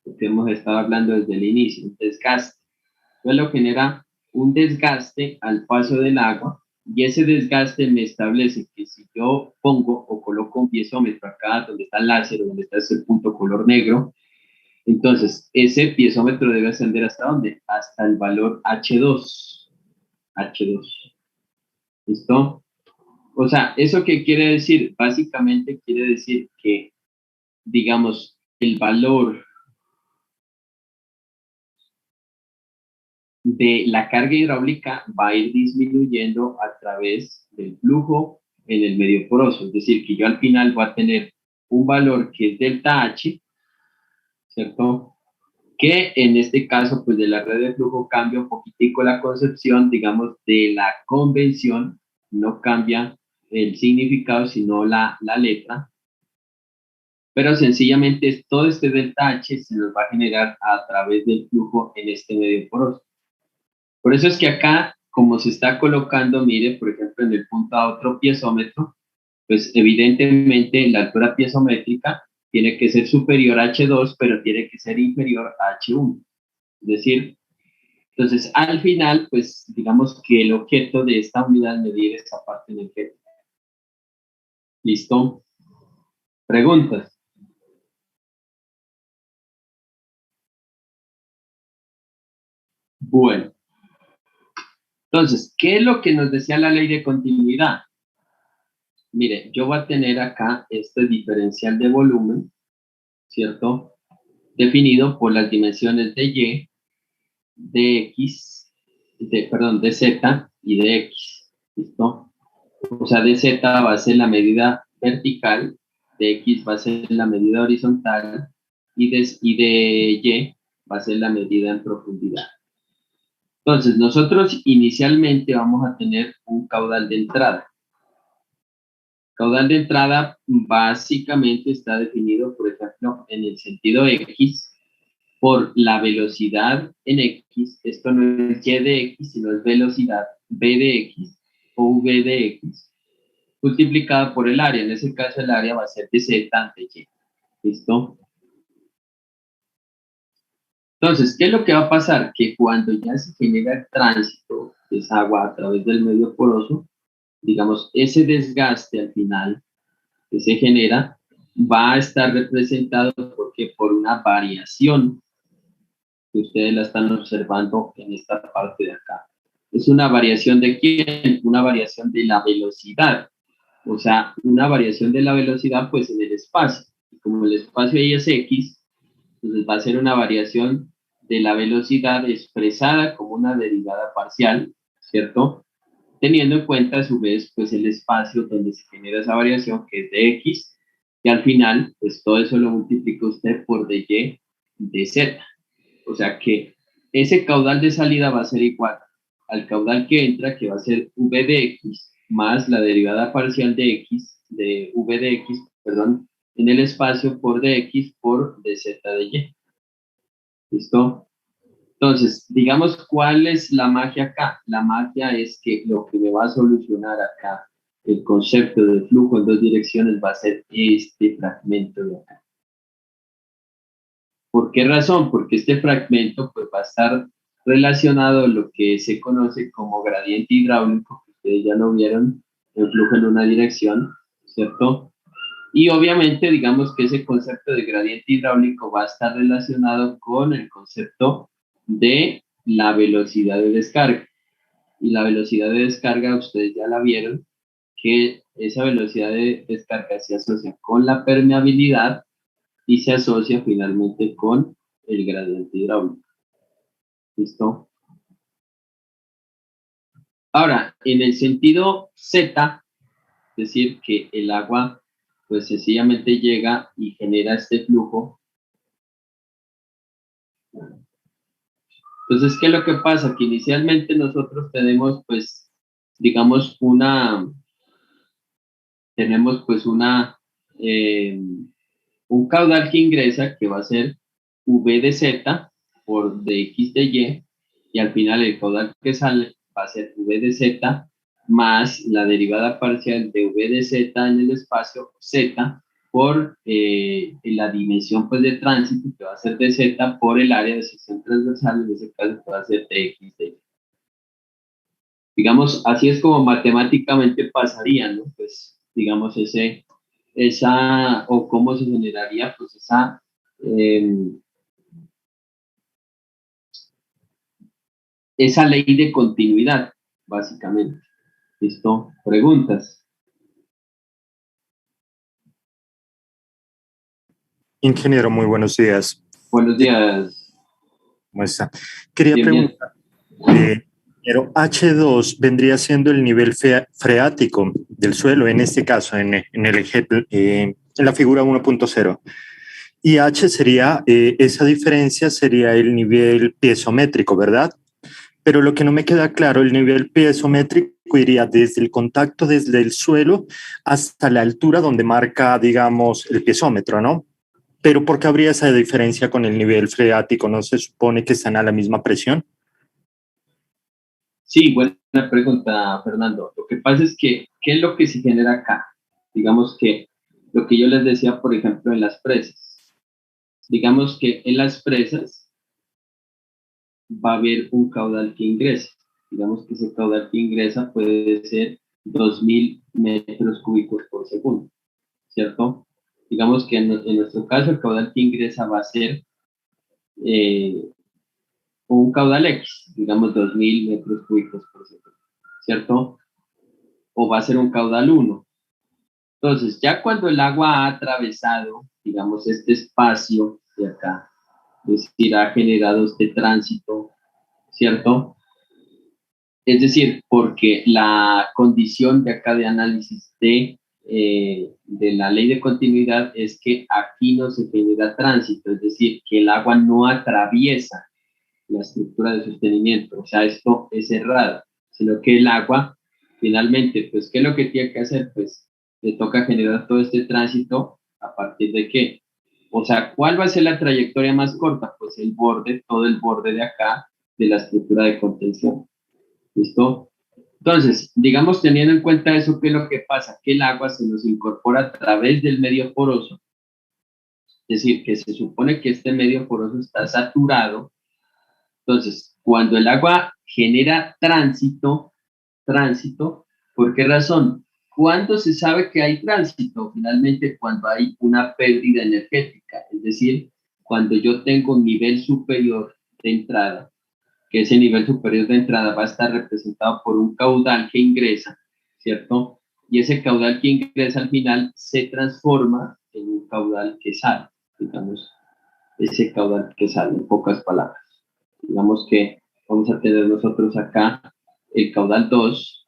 lo que hemos estado hablando desde el inicio, un desgaste. Entonces lo genera un desgaste al paso del agua y ese desgaste me establece que si yo pongo o coloco un piezómetro acá donde está el láser o donde está ese punto color negro, entonces ese piezómetro debe ascender ¿hasta dónde? Hasta el valor H2. H2. ¿Listo? O sea, ¿eso qué quiere decir? Básicamente quiere decir que, digamos, el valor de la carga hidráulica va a ir disminuyendo a través del flujo en el medio poroso. Es decir, que yo al final voy a tener un valor que es delta H, ¿cierto? Que en este caso, pues de la red de flujo cambia un poquitico la concepción, digamos, de la convención, no cambia el significado, sino la letra, pero sencillamente todo este delta H se nos va a generar a través del flujo en este medio poroso. Por eso es que acá, como se está colocando, mire, por ejemplo, en el punto a otro piezómetro, pues evidentemente la altura piezométrica tiene que ser superior a H2, pero tiene que ser inferior a H1. Es decir, entonces al final, pues digamos que el objeto de esta unidad medir esa parte energética. ¿Listo? ¿Preguntas? Bueno, entonces, ¿qué es lo que nos decía la ley de continuidad? Mire, yo voy a tener acá este diferencial de volumen, ¿cierto? Definido por las dimensiones de Y, de X, de Z y de X, ¿listo? O sea, de Z va a ser la medida vertical, de X va a ser la medida horizontal y de Y va a ser la medida en profundidad. Entonces, nosotros inicialmente vamos a tener un caudal de entrada. Caudal de entrada básicamente está definido, por ejemplo, en el sentido X, por la velocidad en X. Esto no es Y de X, sino es velocidad B de X o V de X, multiplicada por el área. En ese caso el área va a ser de Z ante Y. ¿Listo? Entonces, ¿qué es lo que va a pasar? Que cuando ya se genera el tránsito de esa agua a través del medio poroso, digamos, ese desgaste al final que se genera va a estar representado porque por una variación que ustedes la están observando en esta parte de acá. ¿Es una variación de quién? Una variación de la velocidad. O sea, una variación de la velocidad pues en el espacio. Y como el espacio ahí es X, entonces va a ser una variación de la velocidad expresada como una derivada parcial, ¿cierto? Teniendo en cuenta a su vez pues el espacio donde se genera esa variación que es de X, y al final pues todo eso lo multiplica usted por dy de Z. O sea que ese caudal de salida va a ser igual al caudal que entra, que va a ser v de x más la derivada parcial de x, de v de x, perdón, en el espacio por dx por dz de y. ¿Listo? Entonces, digamos, ¿cuál es la magia acá? La magia es que lo que me va a solucionar acá el concepto de flujo en dos direcciones va a ser este fragmento de acá. ¿Por qué razón? Porque este fragmento pues, va a estar relacionado a lo que se conoce como gradiente hidráulico, que ustedes ya lo vieron, el flujo en una dirección, ¿cierto? Y obviamente, digamos que ese concepto de gradiente hidráulico va a estar relacionado con el concepto de la velocidad de descarga. Y la velocidad de descarga, ustedes ya la vieron, que esa velocidad de descarga se asocia con la permeabilidad y se asocia finalmente con el gradiente hidráulico. ¿Listo? Ahora, en el sentido Z, es decir, que el agua pues sencillamente llega y genera este flujo. Entonces, ¿qué es lo que pasa? Que inicialmente nosotros tenemos pues, digamos, tenemos pues un caudal que ingresa que va a ser V de Z por dx de y al final el caudal que sale va a ser V de Z más la derivada parcial de V de Z en el espacio Z por la dimensión pues de tránsito que va a ser de Z por el área de sección transversal, en ese caso va a ser dx de y. Digamos, así es como matemáticamente pasaría, ¿no? Pues, digamos, o cómo se generaría, pues, esa ley de continuidad, básicamente. ¿Listo? ¿Preguntas? Ingeniero, muy buenos días. Buenos días. ¿Cómo está? Quería Bien, preguntar, ingeniero, H2 vendría siendo el nivel freático del suelo, en este caso, en el ejemplo, en la figura 1.0. Y H sería, esa diferencia sería el nivel piezométrico, ¿verdad? Pero lo que no me queda claro, el nivel piezométrico iría desde el contacto, desde el suelo, hasta la altura donde marca, digamos, el piezómetro, ¿no? Pero ¿por qué habría esa diferencia con el nivel freático? ¿No se supone que están a la misma presión? Sí, buena pregunta, Fernando. Lo que pasa es que, ¿qué es lo que se genera acá? Digamos que lo que yo les decía, por ejemplo, en las presas. Digamos que en las presas va a haber un caudal que ingresa. Digamos que ese caudal que ingresa puede ser 2000 metros cúbicos por segundo, ¿cierto? Digamos que en nuestro caso el caudal que ingresa va a ser eh, un caudal X, digamos 2000 metros cúbicos por segundo, ¿cierto? O va a ser un caudal 1. Entonces, ya cuando el agua ha atravesado, digamos, este espacio de acá, es decir, ha generado este tránsito, ¿cierto? Es decir, porque la condición de acá de análisis de la ley de continuidad es que aquí no se genera tránsito, es decir, que el agua no atraviesa la estructura de sostenimiento, o sea, esto es errado, sino que el agua finalmente, pues, ¿qué es lo que tiene que hacer? Pues le toca generar todo este tránsito a partir de qué. O sea, ¿cuál va a ser la trayectoria más corta? Pues el borde, todo el borde de acá de la estructura de contención. ¿Listo? Entonces, digamos, teniendo en cuenta eso, ¿qué es lo que pasa? Que el agua se nos incorpora a través del medio poroso, es decir, que se supone que este medio poroso está saturado. Entonces, cuando el agua genera tránsito, ¿por qué razón? ¿Cuándo se sabe que hay tránsito? Finalmente, cuando hay una pérdida energética, es decir, cuando yo tengo un nivel superior de entrada, que ese nivel superior de entrada va a estar representado por un caudal que ingresa, ¿cierto? Y ese caudal que ingresa al final se transforma en un caudal que sale, digamos, ese caudal que sale, en pocas palabras. Digamos que vamos a tener nosotros acá el caudal 2,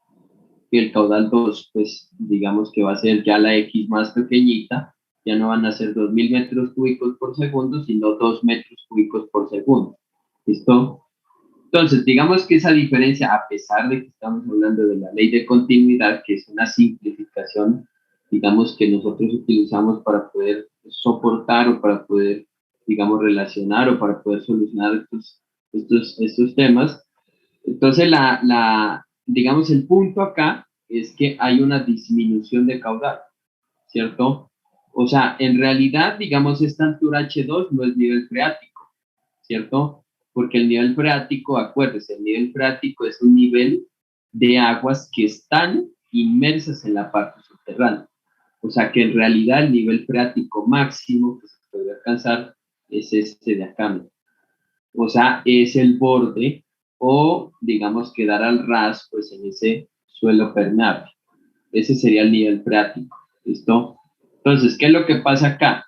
y el caudal 2, pues digamos que va a ser ya la X más pequeñita, ya no van a ser 2000 metros cúbicos por segundo, sino 2 metros cúbicos por segundo. ¿Listo? Entonces, digamos que esa diferencia, a pesar de que estamos hablando de la ley de continuidad, que es una simplificación, digamos, que nosotros utilizamos para poder soportar o para poder, digamos, relacionar o para poder solucionar estos temas. Entonces, digamos, el punto acá es que hay una disminución de caudal, ¿cierto? O sea, en realidad, digamos, esta altura H2 no es nivel freático, ¿cierto? Porque el nivel freático, acuérdese, el nivel freático es un nivel de aguas que están inmersas en la parte subterránea. O sea que en realidad el nivel freático máximo que se puede alcanzar es este de acá. O sea, es el borde o, digamos, quedar al ras, pues en ese suelo permeable. Ese sería el nivel freático, ¿listo? Entonces, ¿qué es lo que pasa acá?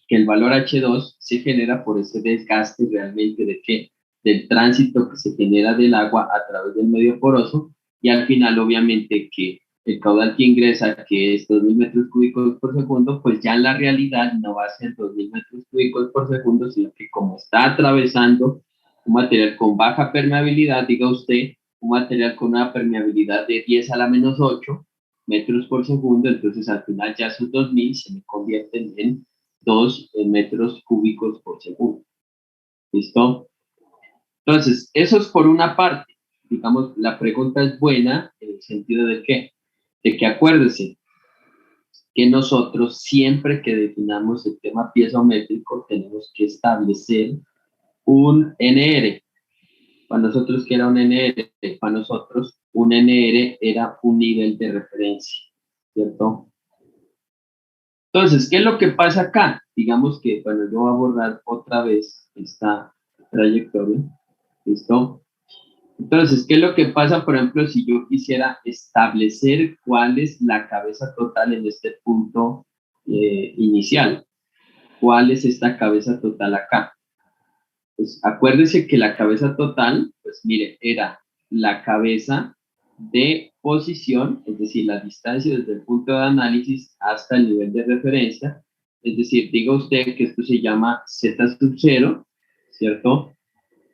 Que el valor H2 se genera por ese desgaste realmente de qué, del tránsito que se genera del agua a través del medio poroso, y al final obviamente que el caudal que ingresa, que es 2000 metros cúbicos por segundo, pues ya en la realidad no va a ser 2000 metros cúbicos por segundo, sino que como está atravesando un material con baja permeabilidad, diga usted, un material con una permeabilidad de 10 a la menos 8 metros por segundo, entonces al final ya sus 2000 se me convierten en 2 metros cúbicos por segundo. ¿Listo? Entonces, eso es por una parte. Digamos, la pregunta es buena en el sentido de qué? De que acuérdese que nosotros siempre que definamos el tema piezométrico tenemos que establecer un NR. Para nosotros, ¿qué era un NR? Para nosotros, un NR era un nivel de referencia, ¿cierto? Entonces, ¿qué es lo que pasa acá? Digamos que, bueno, yo voy a abordar otra vez esta trayectoria, ¿listo? Entonces, ¿qué es lo que pasa, por ejemplo, si yo quisiera establecer cuál es la cabeza total en este punto inicial? ¿Cuál es esta cabeza total acá? Pues acuérdese que la cabeza total, pues mire, era la cabeza de posición, es decir, la distancia desde el punto de análisis hasta el nivel de referencia, es decir, diga usted que esto se llama Z sub 0, ¿cierto?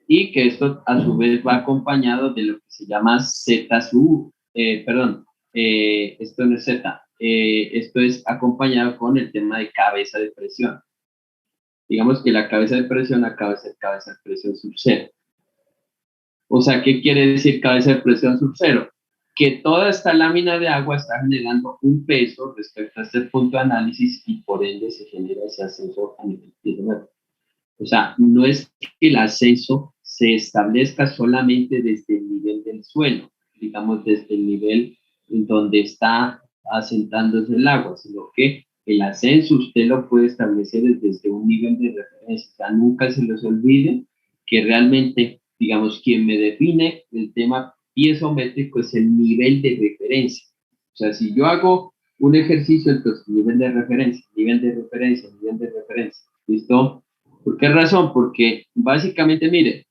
Y que esto a su vez va acompañado de lo que se llama Z sub, esto no es Z, esto es acompañado con el tema de cabeza de presión. Digamos que la cabeza de presión acaba de ser cabeza de presión sub 0. O sea, ¿qué quiere decir cabeza de presión sub 0? Que toda esta lámina de agua está generando un peso respecto a este punto de análisis y por ende se genera ese ascenso a nivel piezométrico. O sea, no es que el ascenso se establezca solamente desde el nivel del suelo, digamos desde el nivel en donde está asentándose el agua, sino que el ascenso usted lo puede establecer desde un nivel de referencia. O sea, nunca se les olvide que realmente, digamos, quien me define el tema piezométrico es el nivel de referencia. O sea, si yo hago un ejercicio, entonces nivel de referencia, nivel de referencia, nivel de referencia, ¿listo? ¿Por qué razón? Porque básicamente, mire,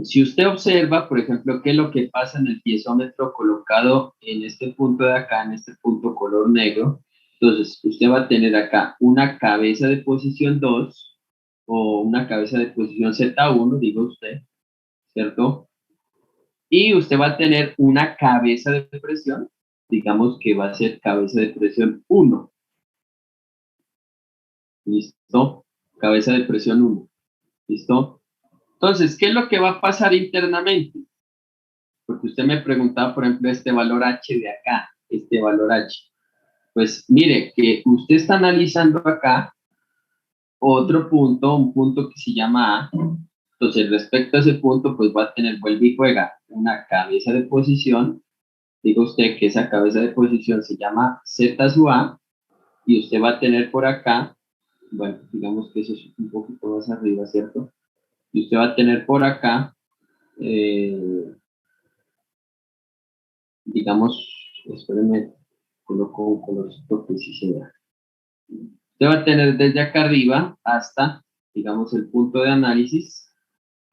si usted observa, por ejemplo, qué es lo que pasa en el piezómetro colocado en este punto de acá, en este punto color negro, entonces usted va a tener acá una cabeza de posición 2 o una cabeza de posición Z1, digo usted, ¿cierto? Y usted va a tener una cabeza de presión, digamos que va a ser cabeza de presión 1. ¿Listo? Cabeza de presión 1. ¿Listo? Entonces, ¿qué es lo que va a pasar internamente? Porque usted me preguntaba, por ejemplo, este valor H de acá, este valor H. Pues mire, que usted está analizando acá otro punto, un punto que se llama A. Entonces, respecto a ese punto, pues va a tener, vuelve y juega, una cabeza de posición. Diga usted que esa cabeza de posición se llama Z sub A, y usted va a tener por acá, bueno, digamos que eso es un poquito más arriba, ¿cierto? Y usted va a tener por acá, digamos, espérenme, coloco un colorcito que sí se vea. Usted va a tener desde acá arriba hasta, digamos, el punto de análisis,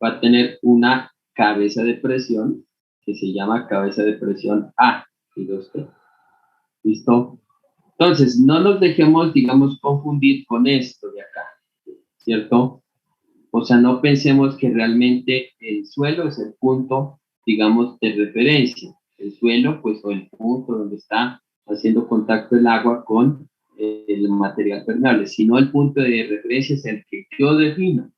va a tener una cabeza de presión que se llama cabeza de presión A. Diga usted. ¿Listo? Entonces, no nos dejemos, digamos, confundir con esto de acá, ¿cierto? O sea, no pensemos que realmente el suelo es el punto, digamos, de referencia. El suelo, pues, o el punto donde está haciendo contacto el agua con el material permeable, sino el punto de referencia es el que yo defino.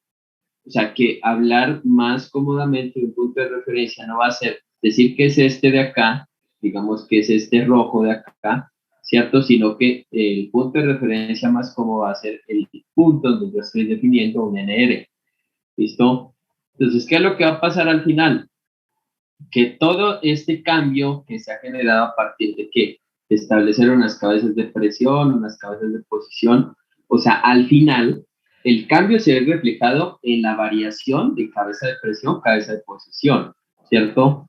O sea, que hablar más cómodamente de un punto de referencia no va a ser decir que es este de acá, digamos que es este rojo de acá, ¿cierto? Sino que el punto de referencia más cómodo va a ser el punto donde yo estoy definiendo un NR. ¿Listo? Entonces, ¿qué es lo que va a pasar al final? Que todo este cambio que se ha generado a partir de que establecer unas cabezas de presión, unas cabezas de posición, o sea, al final, el cambio se ve reflejado en la variación de cabeza de presión, cabeza de posición, ¿cierto?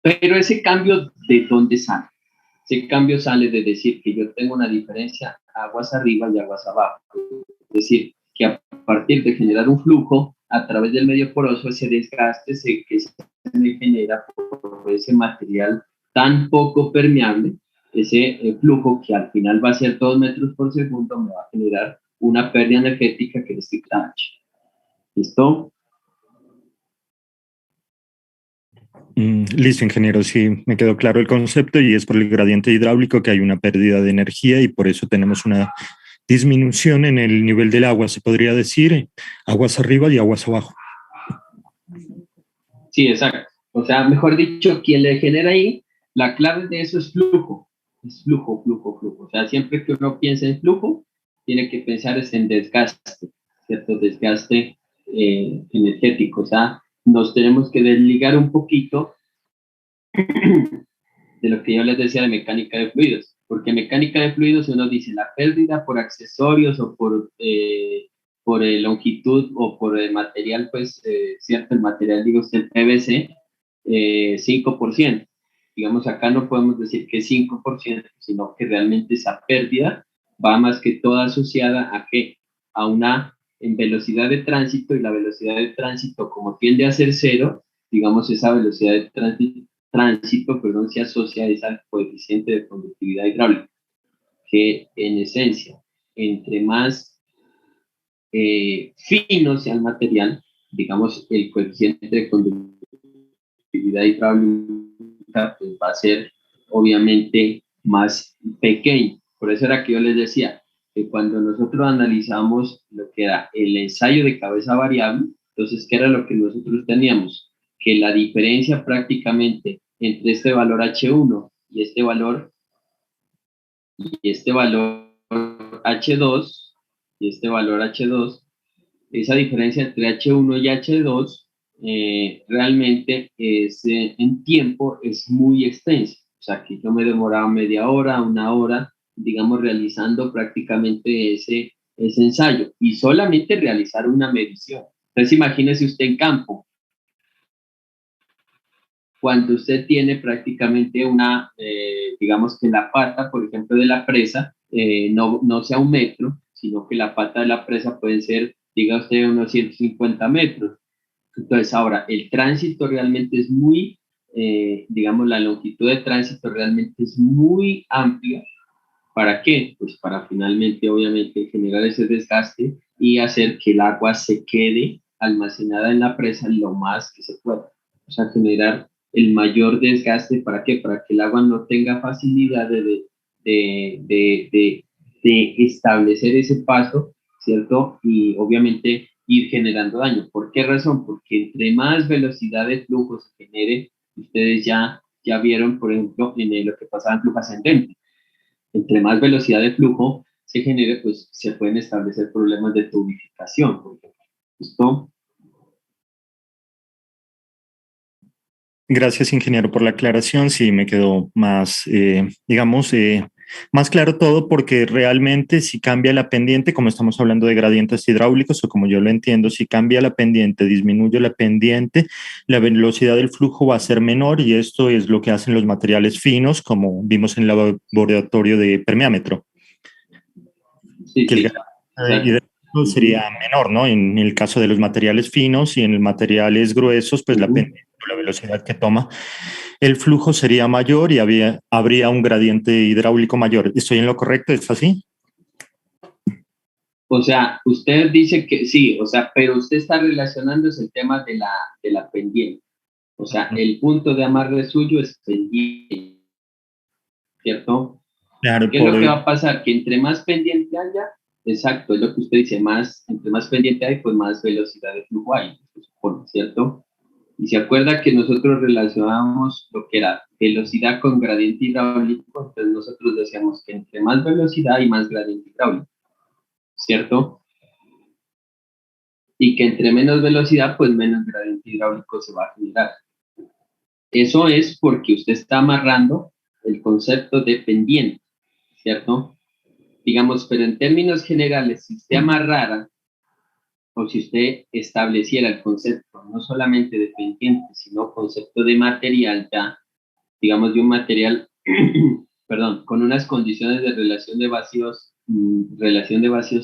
Pero ese cambio, ¿de dónde sale? Ese cambio sale de decir que yo tengo una diferencia aguas arriba y aguas abajo. Es decir, que a partir de generar un flujo a través del medio poroso, ese desgaste que se me genera por ese material tan poco permeable, ese flujo que al final va a ser 2 metros por segundo, me va a generar una pérdida energética que es sigma H. ¿Listo? Listo, ingeniero, sí, me quedó claro el concepto y es por el gradiente hidráulico que hay una pérdida de energía y por eso tenemos una disminución en el nivel del agua, se podría decir, aguas arriba y aguas abajo. Sí, exacto. O sea, mejor dicho, quien le genera ahí, la clave de eso es flujo. Es flujo, flujo, flujo. O sea, siempre que uno piensa en flujo, tiene que pensar es en desgaste, ¿cierto? Desgaste energético. O sea, nos tenemos que desligar un poquito de lo que yo les decía de mecánica de fluidos. Porque mecánica de fluidos uno dice la pérdida por accesorios o por longitud o por el material, pues, cierto, el material, digo, el PVC, 5%. Digamos, acá no podemos decir que 5%, sino que realmente esa pérdida va más que toda asociada a qué? A una en velocidad de tránsito, y la velocidad de tránsito, como tiende a ser cero, digamos, esa velocidad de tránsito, perdón, se asocia al coeficiente de conductividad hidráulica, que en esencia, entre más fino sea el material, digamos, el coeficiente de conductividad hidráulica pues, va a ser obviamente más pequeño. Por eso era que yo les decía que cuando nosotros analizamos lo que era el ensayo de cabeza variable, entonces, ¿qué era lo que nosotros teníamos? Que la diferencia prácticamente entre este valor H1 y este valor H2 y este valor H2, esa diferencia entre H1 y H2 realmente es, en tiempo es muy extensa. O sea, que yo me demoraba media hora, una hora, digamos, realizando prácticamente ese ensayo y solamente realizar una medición. Entonces, imagínese usted en campo, cuando usted tiene prácticamente una, digamos que la pata, por ejemplo, de la presa, no sea 1 metro, sino que la pata de la presa puede ser, diga usted, unos 150 metros. Entonces, ahora, el tránsito realmente es muy, digamos, la longitud de tránsito realmente es muy amplia. ¿Para qué? Pues para finalmente, obviamente, generar ese desgaste y hacer que el agua se quede almacenada en la presa lo más que se pueda. O sea, generar el mayor desgaste. ¿Para qué? Para que el agua no tenga facilidad de establecer ese paso, ¿cierto? Y obviamente ir generando daño. ¿Por qué razón? Porque entre más velocidad de flujo se genere, ustedes ya vieron, por ejemplo, lo que pasaba en flujo ascendente. Entre más velocidad de flujo se genere, pues se pueden establecer problemas de tubificación, por ejemplo. ¿Listo? Gracias, ingeniero, por la aclaración. Sí, me quedó más, digamos, más claro todo, porque realmente si cambia la pendiente, como estamos hablando de gradientes hidráulicos, o como yo lo entiendo, si cambia la pendiente, disminuye la pendiente, la velocidad del flujo va a ser menor, y esto es lo que hacen los materiales finos, como vimos en el laboratorio de permeámetro. Sí, Que el sí. gradiente hidráulico sería menor, ¿no? En el caso de los materiales finos, y en los materiales gruesos, pues la pendiente, la velocidad que toma el flujo sería mayor, y habría un gradiente hidráulico mayor. ¿Estoy en lo correcto? ¿Es así? O sea, usted dice que sí, o sea, pero usted está relacionando el tema de la pendiente. O sea, el punto de amarre suyo es pendiente, ¿cierto? Claro, ¿Qué es lo que va a pasar? Que entre más pendiente haya, exacto, es lo que usted dice, entre más pendiente hay, pues más velocidad de flujo hay, se supone, ¿cierto? Y se acuerda que nosotros relacionábamos lo que era velocidad con gradiente hidráulico, entonces nosotros decíamos que entre más velocidad hay más gradiente hidráulico, ¿cierto? Y que entre menos velocidad, pues menos gradiente hidráulico se va a generar. Eso es porque usted está amarrando el concepto de pendiente, ¿cierto? Digamos, pero en términos generales, si usted amarrara o si usted estableciera el concepto no solamente de pendiente, sino concepto de material ya, digamos, de un material, perdón, con unas condiciones de relación de vacíos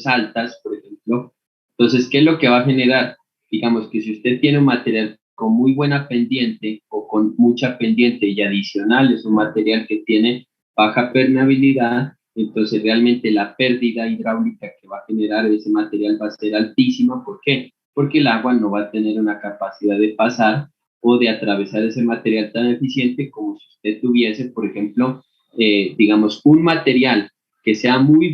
altas, por ejemplo, entonces, ¿qué es lo que va a generar? Digamos que si usted tiene un material con muy buena pendiente o con mucha pendiente y adicional es un material que tiene baja permeabilidad, entonces realmente la pérdida hidráulica que va a generar ese material va a ser altísima. ¿Por qué? Porque el agua no va a tener una capacidad de pasar o de atravesar ese material tan eficiente como si usted tuviese, por ejemplo, digamos, un material que sea muy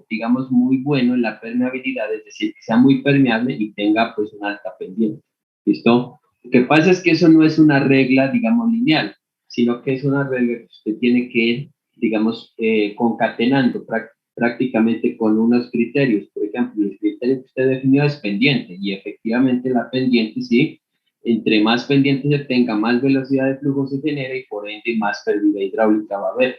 digamos, muy bueno en la permeabilidad, es decir, que sea muy permeable y tenga pues una alta pendiente. ¿Listo? Lo que pasa es que eso no es una regla, digamos, lineal, sino que es una regla que usted tiene que ir, digamos, concatenando prácticamente con unos criterios. Por ejemplo, el criterio que usted definió es pendiente, y efectivamente la pendiente, sí, entre más pendiente se tenga, más velocidad de flujo se genera y por ende más pérdida hidráulica va a haber.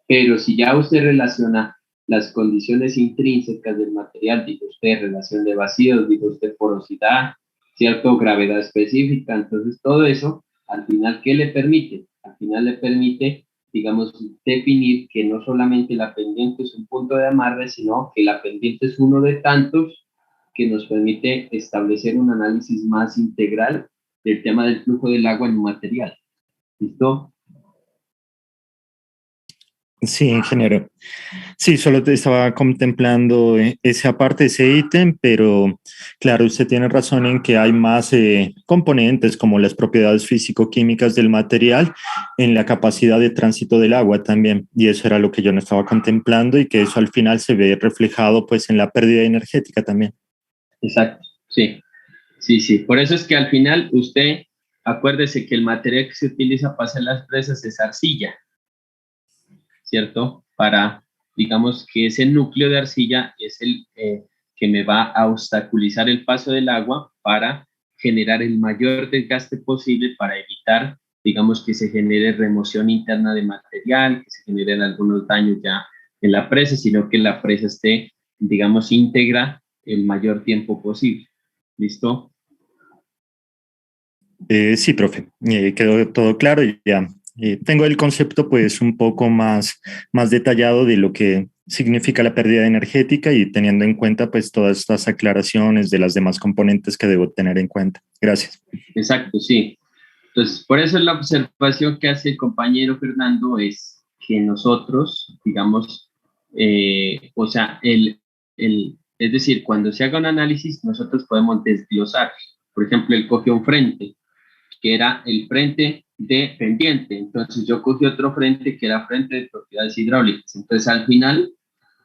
Pero si ya usted relaciona las condiciones intrínsecas del material, dijo usted, relación de vacíos, dijo usted, porosidad, cierto, gravedad específica, entonces todo eso, al final, ¿qué le permite? Al final le permite, digamos, definir que no solamente la pendiente es un punto de amarre, sino que la pendiente es uno de tantos que nos permite establecer un análisis más integral del tema del flujo del agua en un material. ¿Listo? Sí, ingeniero. Sí, solo te estaba contemplando esa parte, ese ítem, pero claro, usted tiene razón en que hay más componentes, como las propiedades físico-químicas del material, en la capacidad de tránsito del agua también, y eso era lo que yo no estaba contemplando, y que eso al final se ve reflejado pues en la pérdida energética también. Exacto, sí. Sí, sí. Por eso es que al final usted, acuérdese que el material que se utiliza para hacer las presas es arcilla, ¿cierto? Para, digamos que ese núcleo de arcilla es el que me va a obstaculizar el paso del agua para generar el mayor desgaste posible, para evitar, digamos, que se genere remoción interna de material, que se generen algunos daños ya en la presa, sino que la presa esté, digamos, íntegra el mayor tiempo posible. ¿Listo? Sí, profe, quedó todo claro, y ya tengo el concepto pues un poco más detallado de lo que significa la pérdida energética, y teniendo en cuenta pues todas estas aclaraciones de las demás componentes que debo tener en cuenta. Gracias. Exacto, sí. Entonces, por eso la observación que hace el compañero Fernando es que nosotros, digamos, o sea, es decir, cuando se haga un análisis, nosotros podemos desglosar. Por ejemplo, él cogió un frente. que era el frente de pendiente. Entonces yo cogí otro frente que era frente de propiedades hidráulicas. Entonces al final,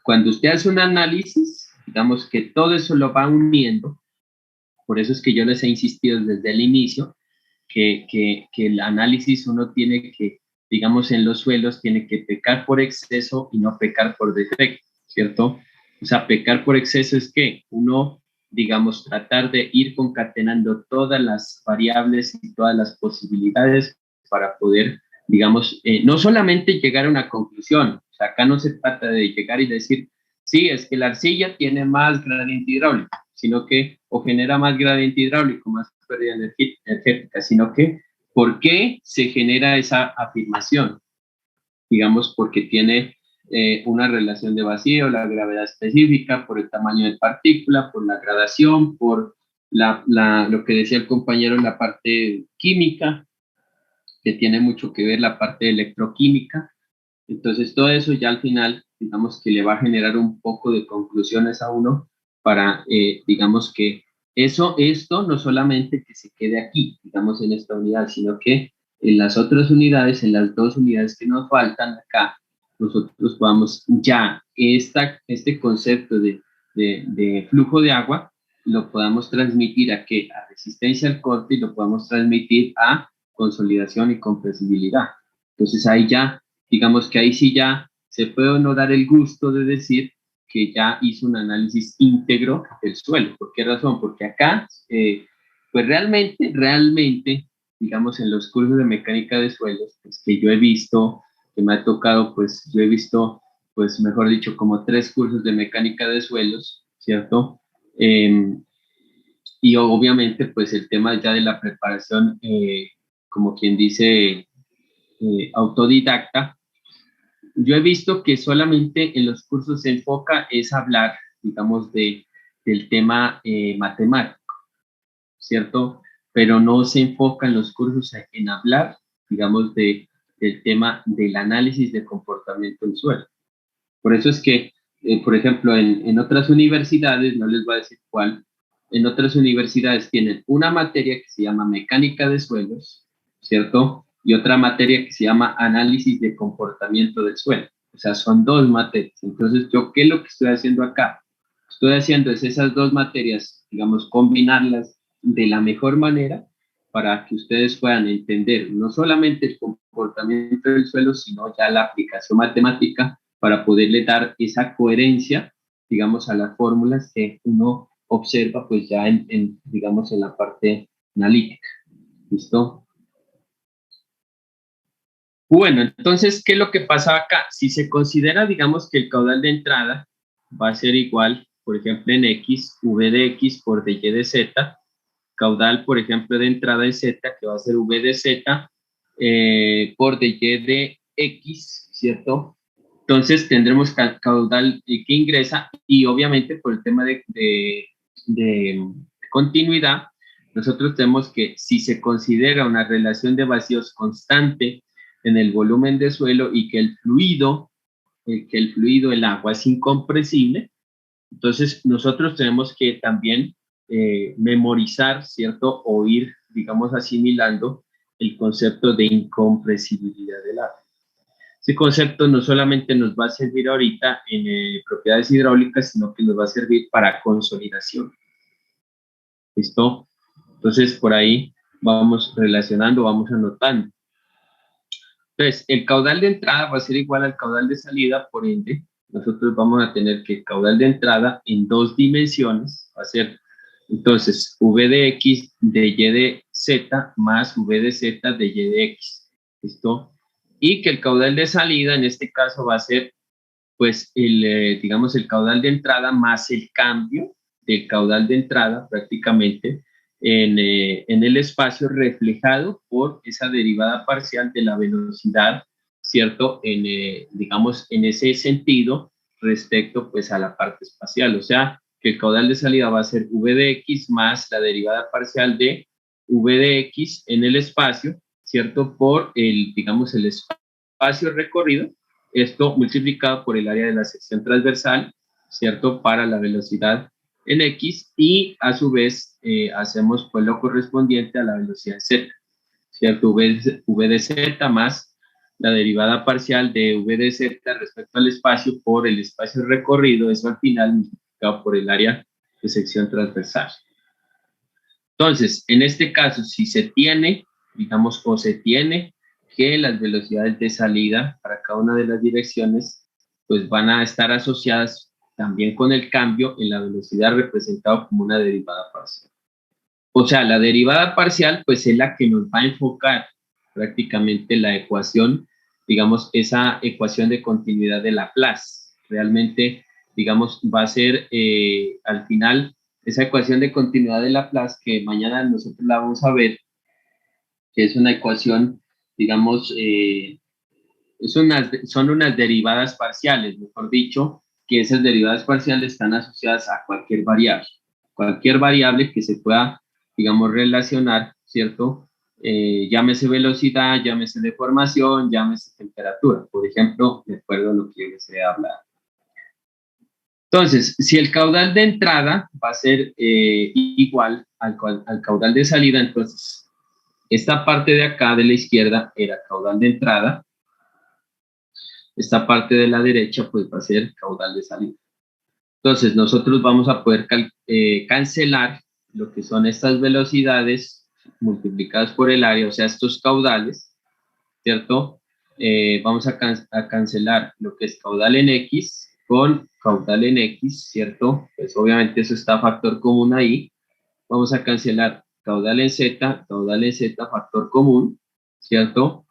cuando usted hace un análisis, digamos que todo eso lo va uniendo. Por eso es que yo les he insistido desde el inicio que el análisis uno tiene que, digamos, en los suelos, tiene que pecar por exceso y no pecar por defecto, ¿cierto? O sea, pecar por exceso es que uno, digamos, tratar de ir concatenando todas las variables y todas las posibilidades para poder, digamos, no solamente llegar a una conclusión. O sea, acá no se trata de llegar y decir, sí, es que la arcilla tiene más gradiente hidráulico, sino que, o genera más gradiente hidráulico, más pérdida energética, sino que, ¿por qué se genera esa afirmación? Digamos, porque tiene una relación de vacío, la gravedad específica, por el tamaño de partícula, por la gradación, por lo que decía el compañero en la parte química, que tiene mucho que ver la parte electroquímica. Entonces, todo eso ya al final, digamos que le va a generar un poco de conclusiones a uno para, digamos que esto no solamente que se quede aquí, digamos, en esta unidad, sino que en las otras unidades, en las 2 unidades que nos faltan acá, nosotros podamos ya este concepto de flujo de agua, lo podamos transmitir a qué? A resistencia al corte y lo podamos transmitir a consolidación y compresibilidad. Entonces ahí ya, digamos que ahí sí ya se puede uno dar el gusto de decir que ya hizo un análisis íntegro del suelo. ¿Por qué razón? Porque acá, pues realmente, digamos, en los cursos de mecánica de suelos, pues que yo he visto, que me ha tocado, pues yo he visto, pues mejor dicho, como 3 cursos de mecánica de suelos, ¿cierto? Y obviamente, pues el tema ya de la preparación, como quien dice, autodidacta, yo he visto que solamente en los cursos se enfoca es hablar, digamos, del tema matemático, ¿cierto? Pero no se enfoca en los cursos en hablar, digamos, del tema del análisis de comportamiento del suelo. Por eso es que, por ejemplo, en otras universidades, no les voy a decir cuál, en otras universidades tienen una materia que se llama mecánica de suelos, ¿cierto? Y otra materia que se llama análisis de comportamiento del suelo. O sea, son 2 materias. Entonces, ¿yo qué es lo que estoy haciendo acá? Estoy haciendo es esas 2 materias, digamos, combinarlas de la mejor manera para que ustedes puedan entender no solamente el comportamiento del suelo, sino ya la aplicación matemática para poderle dar esa coherencia, digamos, a las fórmulas que uno observa, pues ya digamos, en la parte analítica. ¿Listo? Bueno, entonces, ¿qué es lo que pasa acá? Si se considera, digamos, que el caudal de entrada va a ser igual, por ejemplo, en X, V de X por dy de Z, caudal, por ejemplo, de entrada en Z, que va a ser V de Z, por dy de X, ¿cierto? Entonces tendremos caudal que ingresa y obviamente por el tema de continuidad, nosotros tenemos que si se considera una relación de vacíos constante en el volumen de suelo y que el fluido, el agua es incompresible, entonces nosotros tenemos que también memorizar, ¿cierto? O ir, digamos, asimilando el concepto de incompresibilidad del agua. Ese concepto no solamente nos va a servir ahorita en propiedades hidráulicas, sino que nos va a servir para consolidación. ¿Listo? Entonces, por ahí vamos relacionando, vamos anotando. Entonces, el caudal de entrada va a ser igual al caudal de salida, por ende, nosotros vamos a tener que el caudal de entrada en 2 dimensiones va a ser, entonces, V de X de Y de Z más V de Z de Y de X. ¿Listo? Y que el caudal de salida en este caso va a ser, pues, digamos, el caudal de entrada más el cambio del caudal de entrada prácticamente en el espacio reflejado por esa derivada parcial de la velocidad, ¿cierto? Digamos, en ese sentido respecto, pues, a la parte espacial. O sea, que el caudal de salida va a ser V de X más la derivada parcial de V de X en el espacio, ¿cierto? Por digamos, el espacio recorrido, esto multiplicado por el área de la sección transversal, ¿cierto? Para la velocidad en X y a su vez hacemos pues lo correspondiente a la velocidad Z. ¿cierto? V de z más la derivada parcial de v de z respecto al espacio por el espacio recorrido, eso al final multiplicado por el área de sección transversal. Entonces, en este caso, si se tiene, digamos, o se tiene que las velocidades de salida para cada una de las direcciones, pues van a estar asociadas también con el cambio en la velocidad representado como una derivada parcial. O sea, la derivada parcial, pues es la que nos va a enfocar prácticamente la ecuación, digamos, esa ecuación de continuidad de Laplace. Realmente, digamos, va a ser al final esa ecuación de continuidad de Laplace que mañana nosotros la vamos a ver, que es una ecuación, digamos, son unas derivadas parciales, mejor dicho, que esas derivadas parciales están asociadas a cualquier variable que se pueda, digamos, relacionar, ¿cierto? Llámese velocidad, llámese deformación, llámese temperatura, por ejemplo, de acuerdo a lo que se habla. Entonces, si el caudal de entrada va a ser igual al caudal de salida, entonces esta parte de acá de la izquierda era caudal de entrada, esta parte de la derecha pues va a ser caudal de salida. Entonces nosotros vamos a poder cancelar lo que son estas velocidades multiplicadas por el área, o sea, estos caudales, ¿cierto? Vamos a cancelar lo que es caudal en X con caudal en X, ¿cierto? Pues obviamente eso está factor común ahí. Vamos a cancelar caudal en Z, factor común, ¿cierto?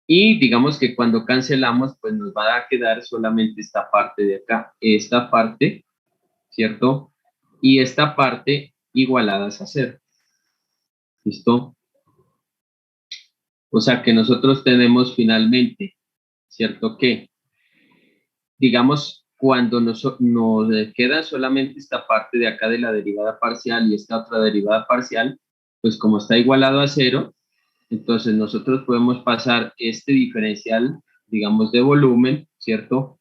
Y digamos que cuando cancelamos, pues nos va a quedar solamente esta parte de acá, esta parte, ¿cierto? Y esta parte igualadas a 0. ¿Listo? O sea que nosotros tenemos finalmente, ¿cierto? Que, digamos, cuando nos queda solamente esta parte de acá de la derivada parcial y esta otra derivada parcial, pues como está igualado a 0, entonces nosotros podemos pasar este diferencial, digamos, de volumen, ¿cierto?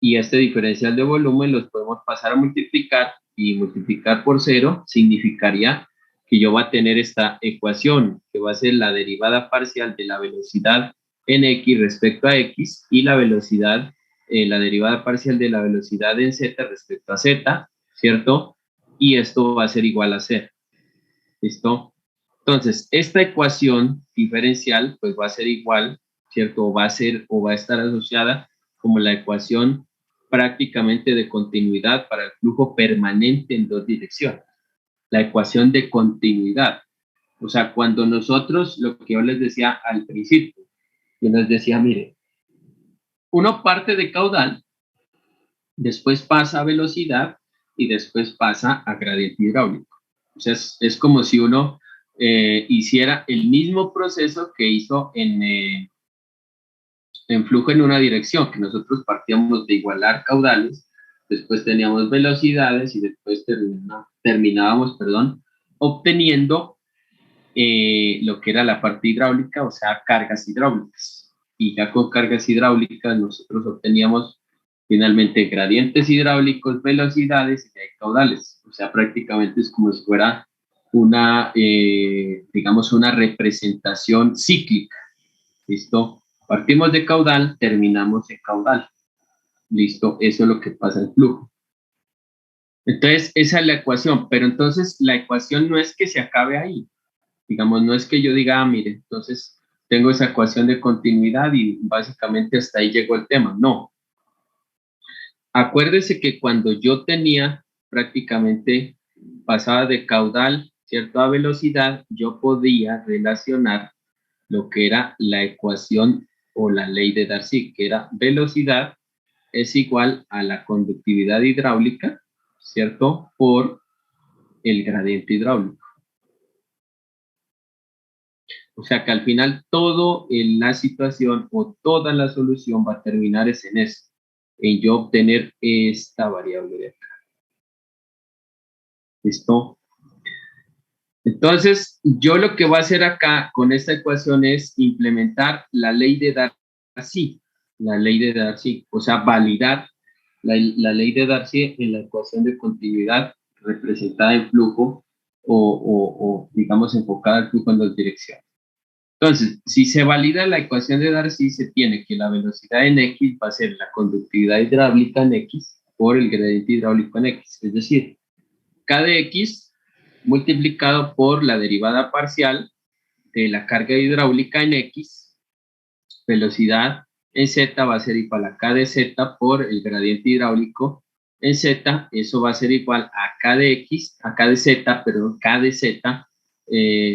Y este diferencial de volumen los podemos pasar a multiplicar, y multiplicar por 0 significaría que yo voy a tener esta ecuación, que va a ser la derivada parcial de la velocidad en X respecto a X y la velocidad, la derivada parcial de la velocidad en Z respecto a Z, ¿cierto? Y esto va a ser igual a 0. ¿Listo? Entonces, esta ecuación diferencial, pues va a ser igual, ¿cierto? O va a estar asociada como la ecuación prácticamente de continuidad para el flujo permanente en dos direcciones. La ecuación de continuidad. O sea, cuando nosotros, lo que yo les decía al principio, yo les decía, mire, uno parte de caudal, después pasa a velocidad y después pasa a gradiente hidráulico. O sea, es como si uno hiciera el mismo proceso que hizo en flujo en una dirección, que nosotros partíamos de igualar caudales, después teníamos velocidades y después terminábamos, obteniendo lo que era la parte hidráulica, o sea, cargas hidráulicas. Y ya con cargas hidráulicas nosotros obteníamos finalmente gradientes hidráulicos, velocidades y caudales. O sea, prácticamente es como si fuera una, digamos, una representación cíclica. ¿Listo? Partimos de caudal, terminamos en caudal. ¿Listo? Eso es lo que pasa en flujo. Entonces, esa es la ecuación, pero entonces la ecuación no es que se acabe ahí. Digamos, no es que yo diga, mire, entonces tengo esa ecuación de continuidad y básicamente hasta ahí llegó el tema. No. Acuérdese que cuando yo tenía prácticamente pasaba de caudal, ¿cierto?, a velocidad, yo podía relacionar lo que era la ecuación o la ley de Darcy, que era velocidad es igual a la conductividad hidráulica, ¿cierto?, por el gradiente hidráulico. O sea que al final todo en la situación o toda la solución va a terminar en eso, en yo obtener esta variable de acá. ¿Listo? Entonces, yo lo que voy a hacer acá con esta ecuación es implementar la ley de Darcy, o sea, validar la ley de Darcy en la ecuación de continuidad representada en flujo o digamos, enfocada al flujo en dos direcciones. Entonces, si se valida la ecuación de Darcy, se tiene que la velocidad en X va a ser la conductividad hidráulica en X por el gradiente hidráulico en X. Es decir, K de X multiplicado por la derivada parcial de la carga hidráulica en X, velocidad en Z va a ser igual a K de Z por el gradiente hidráulico en Z, eso va a ser igual a K de X, a K de Z, perdón, K de Z,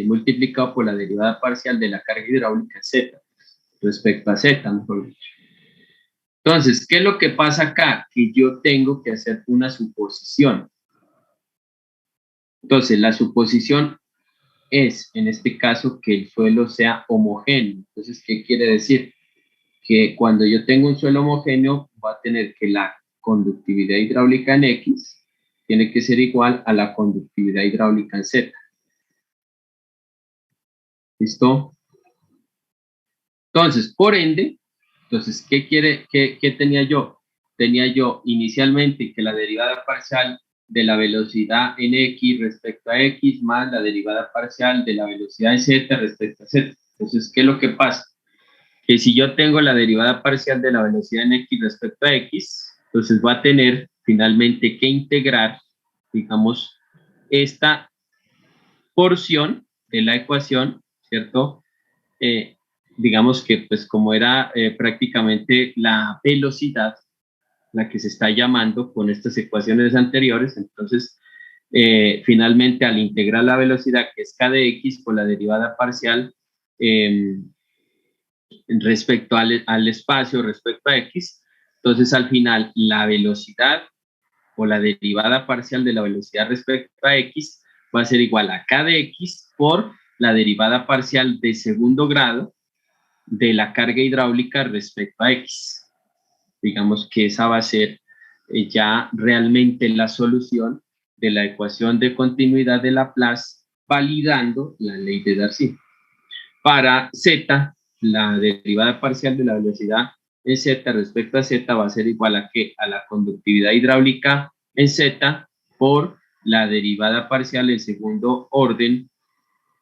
multiplicado por la derivada parcial de la carga hidráulica en Z, respecto a Z, mejor dicho. Entonces, ¿qué es lo que pasa acá? Que yo tengo que hacer una suposición. Entonces, la suposición es, en este caso, que el suelo sea homogéneo. Entonces, ¿qué quiere decir? Que cuando yo tengo un suelo homogéneo, va a tener que la conductividad hidráulica en X tiene que ser igual a la conductividad hidráulica en Z. ¿Listo? Entonces, por ende, ¿qué tenía yo? Tenía yo inicialmente que la derivada parcial de la velocidad en X respecto a X más la derivada parcial de la velocidad en Z respecto a Z. Entonces, ¿qué es lo que pasa? Que si yo tengo la derivada parcial de la velocidad en X respecto a X, entonces va a tener finalmente que integrar, digamos, esta porción de la ecuación, ¿cierto? Digamos que pues como era prácticamente la velocidad la que se está llamando con estas ecuaciones anteriores, entonces finalmente al integrar la velocidad que es k de x por la derivada parcial respecto al espacio, respecto a x, entonces al final la velocidad o la derivada parcial de la velocidad respecto a x va a ser igual a k de x por la derivada parcial de segundo grado de la carga hidráulica respecto a X. Digamos que esa va a ser ya realmente la solución de la ecuación de continuidad de Laplace validando la ley de Darcy. Para Z, la derivada parcial de la velocidad en Z respecto a Z va a ser igual a ¿qué? A la conductividad hidráulica en Z por la derivada parcial en segundo orden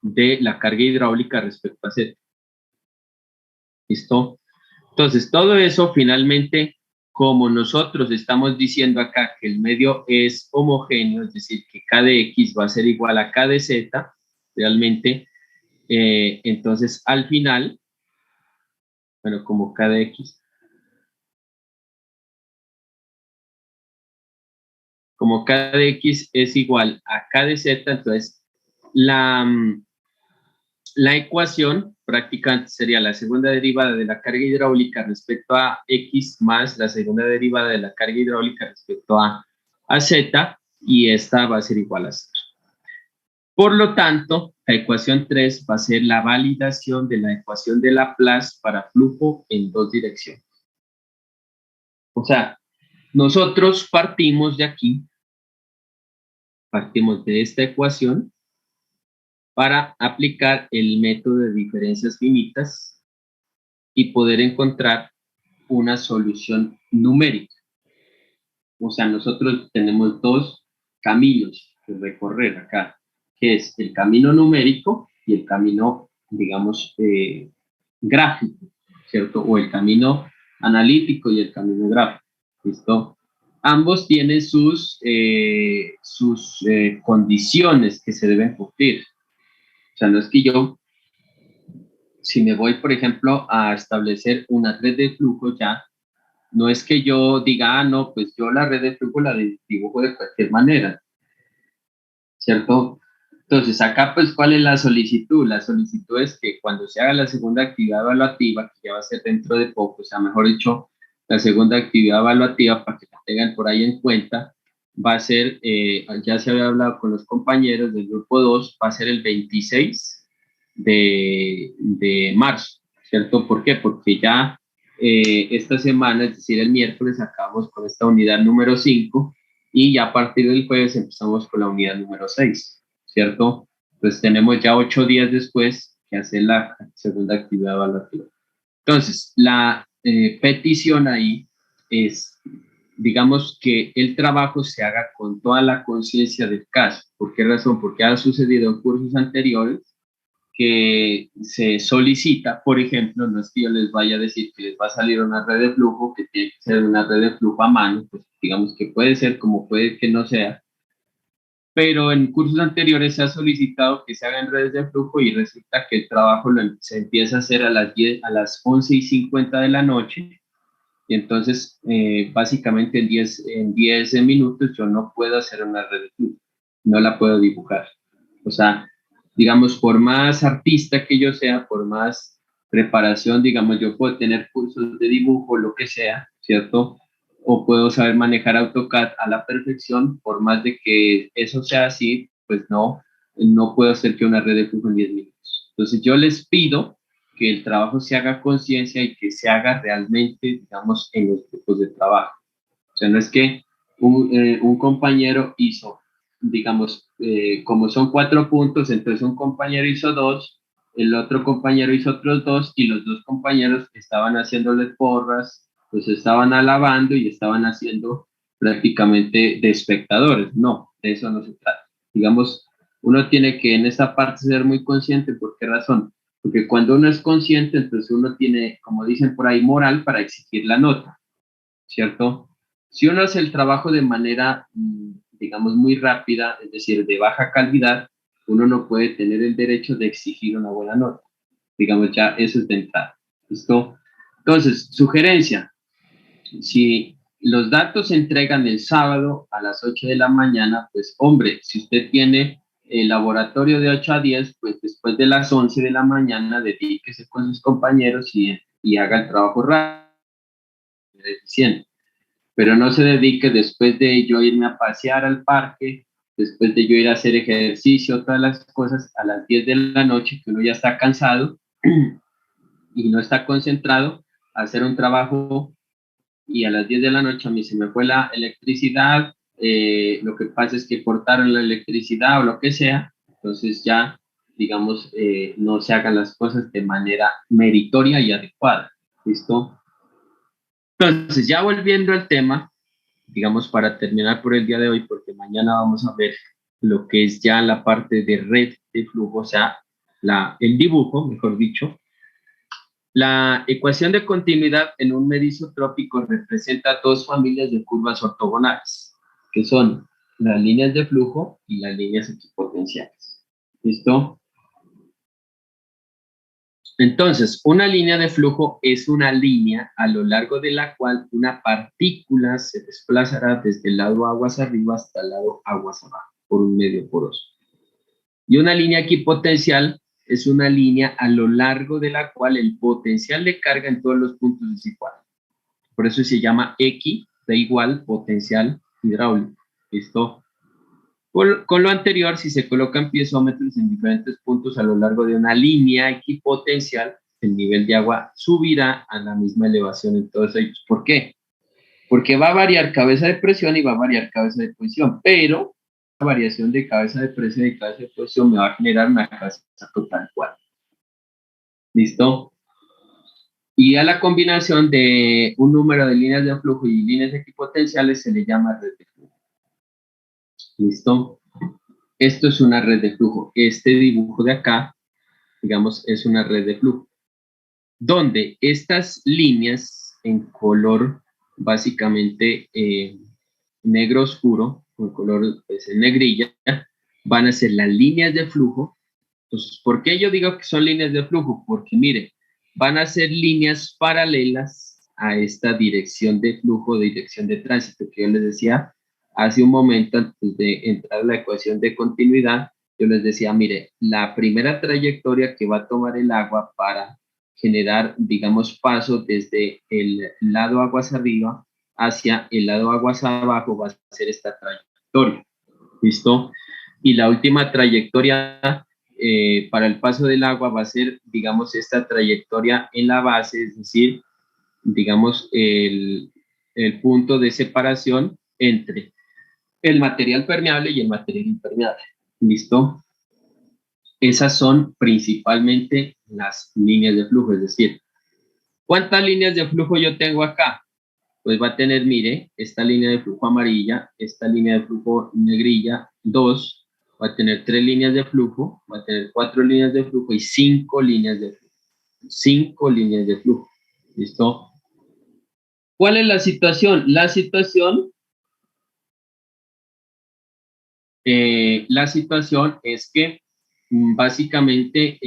de la carga hidráulica respecto a Z. ¿Listo? Entonces, todo eso finalmente, como nosotros estamos diciendo acá que el medio es homogéneo, es decir, que K de X va a ser igual a K de Z, realmente, entonces al final, bueno, como K de X, como K de X es igual a K de Z, entonces la ecuación prácticamente sería la segunda derivada de la carga hidráulica respecto a X más la segunda derivada de la carga hidráulica respecto a Z, y esta va a ser igual a 0. Por lo tanto, la ecuación 3 va a ser la validación de la ecuación de Laplace para flujo en dos direcciones. O sea, nosotros partimos de aquí, partimos de esta ecuación para aplicar el método de diferencias finitas y poder encontrar una solución numérica. O sea, nosotros tenemos dos caminos que recorrer acá, que es el camino numérico y el camino, digamos, gráfico, ¿cierto? O el camino analítico y el camino gráfico, ¿listo? Ambos tienen sus condiciones que se deben cumplir. O sea, no es que yo, si me voy, por ejemplo, a establecer una red de flujo ya, no es que yo diga, no, pues yo la red de flujo la dibujo de cualquier manera, ¿cierto? Entonces, acá, pues, ¿cuál es la solicitud? La solicitud es que cuando se haga la segunda actividad evaluativa, que ya va a ser dentro de poco, o sea, mejor dicho, la segunda actividad evaluativa, para que la tengan por ahí en cuenta, va a ser, ya se había hablado con los compañeros del grupo 2, va a ser el 26 de marzo, ¿cierto? ¿Por qué? Porque ya esta semana, es decir, el miércoles, acabamos con esta unidad número 5 y ya a partir del jueves empezamos con la unidad número 6, ¿cierto? Entonces tenemos ya 8 días después que hacer la segunda actividad evaluativa. Entonces, la petición ahí es digamos que el trabajo se haga con toda la conciencia del caso. ¿Por qué razón? Porque ha sucedido en cursos anteriores que se solicita, por ejemplo, no es que yo les vaya a decir que les va a salir una red de flujo, que tiene que ser una red de flujo a mano, pues digamos que puede ser como puede que no sea, pero en cursos anteriores se ha solicitado que se hagan redes de flujo y resulta que el trabajo se empieza a hacer a las 10, a las 11:50 de la noche, y entonces básicamente en 10 minutos yo no puedo hacer una red de flujo, no la puedo dibujar. O sea, digamos, por más artista que yo sea, por más preparación, digamos, yo puedo tener cursos de dibujo, lo que sea, ¿cierto? O puedo saber manejar AutoCAD a la perfección, por más de que eso sea así, pues no puedo hacer que una red de flujo en 10 minutos. Entonces yo les pido que el trabajo se haga a conciencia y que se haga realmente, digamos, en los grupos de trabajo. O sea, no es que un compañero hizo, digamos, como son 4 puntos, entonces un compañero hizo 2, el otro compañero hizo otros 2 y los 2 compañeros estaban haciéndole porras, pues estaban alabando y estaban haciendo prácticamente de espectadores. No, de eso no se trata. Digamos, uno tiene que en esa parte ser muy consciente. ¿Por qué razón? Porque cuando uno es consciente, entonces uno tiene, como dicen por ahí, moral para exigir la nota, ¿cierto? Si uno hace el trabajo de manera, digamos, muy rápida, es decir, de baja calidad, uno no puede tener el derecho de exigir una buena nota. Digamos, ya eso es de entrada. ¿Listo? Entonces, sugerencia, si los datos se entregan el sábado a las 8 de la mañana, pues hombre, si usted tiene el laboratorio de 8 a 10, pues después de las 11 de la mañana dedíquese con sus compañeros y haga el trabajo rápido, eficiente. Pero no se dedique después de yo irme a pasear al parque, después de yo ir a hacer ejercicio, todas las cosas a las 10 de la noche, que uno ya está cansado y no está concentrado, a hacer un trabajo y a las 10 de la noche a mí se me fue la electricidad, lo que pasa es que cortaron la electricidad o lo que sea, entonces ya, digamos, no se hagan las cosas de manera meritoria y adecuada, ¿listo? Entonces, ya volviendo al tema, digamos, para terminar por el día de hoy, porque mañana vamos a ver lo que es ya la parte de red de flujo, o sea, el dibujo, mejor dicho. La ecuación de continuidad en un medio isotrópico representa dos familias de curvas ortogonales, que son las líneas de flujo y las líneas equipotenciales. ¿Listo? Entonces, una línea de flujo es una línea a lo largo de la cual una partícula se desplazará desde el lado aguas arriba hasta el lado aguas abajo, por un medio poroso. Y una línea equipotencial es una línea a lo largo de la cual el potencial de carga en todos los puntos es igual. Por eso se llama X, da igual potencial hidráulico. ¿Listo? Con lo anterior, si se colocan piezómetros en diferentes puntos a lo largo de una línea equipotencial, el nivel de agua subirá a la misma elevación en todos ellos. ¿Por qué? Porque va a variar cabeza de presión y va a variar cabeza de posición, pero la variación de cabeza de presión y cabeza de posición me va a generar una cabeza total igual. ¿Listo? Y a la combinación de un número de líneas de flujo y líneas equipotenciales se le llama red de flujo. ¿Listo? Esto es una red de flujo. Este dibujo de acá, digamos, es una red de flujo, donde estas líneas en color básicamente negro oscuro, con color pues, en negrilla, van a ser las líneas de flujo. Entonces, ¿por qué yo digo que son líneas de flujo? Porque mire, van a ser líneas paralelas a esta dirección de flujo, dirección de tránsito que yo les decía hace un momento antes de entrar a la ecuación de continuidad. Yo les decía, mire, la primera trayectoria que va a tomar el agua para generar, digamos, paso desde el lado aguas arriba hacia el lado aguas abajo va a ser esta trayectoria. ¿Listo? Y la última trayectoria para el paso del agua va a ser, digamos, esta trayectoria en la base, es decir, digamos, el punto de separación entre el material permeable y el material impermeable. ¿Listo? Esas son principalmente las líneas de flujo, es decir, ¿cuántas líneas de flujo yo tengo acá? pues va a tener, mire, esta línea de flujo amarilla, esta línea de flujo negrilla, 2, va a tener 3 líneas de flujo, va a tener 4 líneas de flujo y 5 líneas de flujo. 5 líneas de flujo. ¿Listo? ¿Cuál es la situación? La situación es que básicamente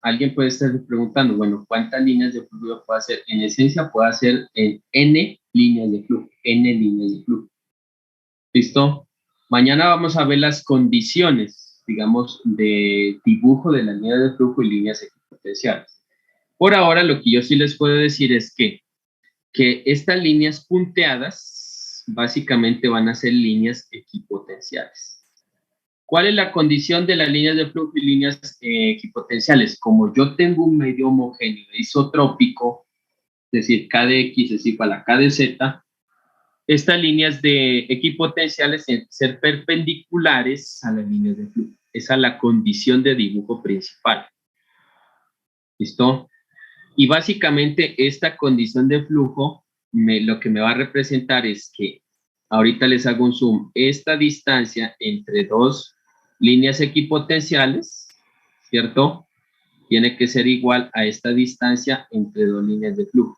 alguien puede estar preguntando, bueno, ¿cuántas líneas de flujo puedo hacer? En esencia puedo hacer N líneas de flujo, N líneas de flujo. ¿Listo? Mañana vamos a ver las condiciones, digamos, de dibujo de las líneas de flujo y líneas equipotenciales. Por ahora, lo que yo sí les puedo decir es que estas líneas punteadas básicamente van a ser líneas equipotenciales. ¿Cuál es la condición de las líneas de flujo y líneas equipotenciales? Como yo tengo un medio homogéneo isotrópico, es decir, K de X es igual a K de Z, estas líneas de equipotenciales tienen que ser perpendiculares a las líneas de flujo. Esa es la condición de dibujo principal. ¿Listo? Y básicamente esta condición de flujo lo que me va a representar es que, ahorita les hago un zoom, esta distancia entre dos líneas equipotenciales, ¿cierto? Tiene que ser igual a esta distancia entre dos líneas de flujo.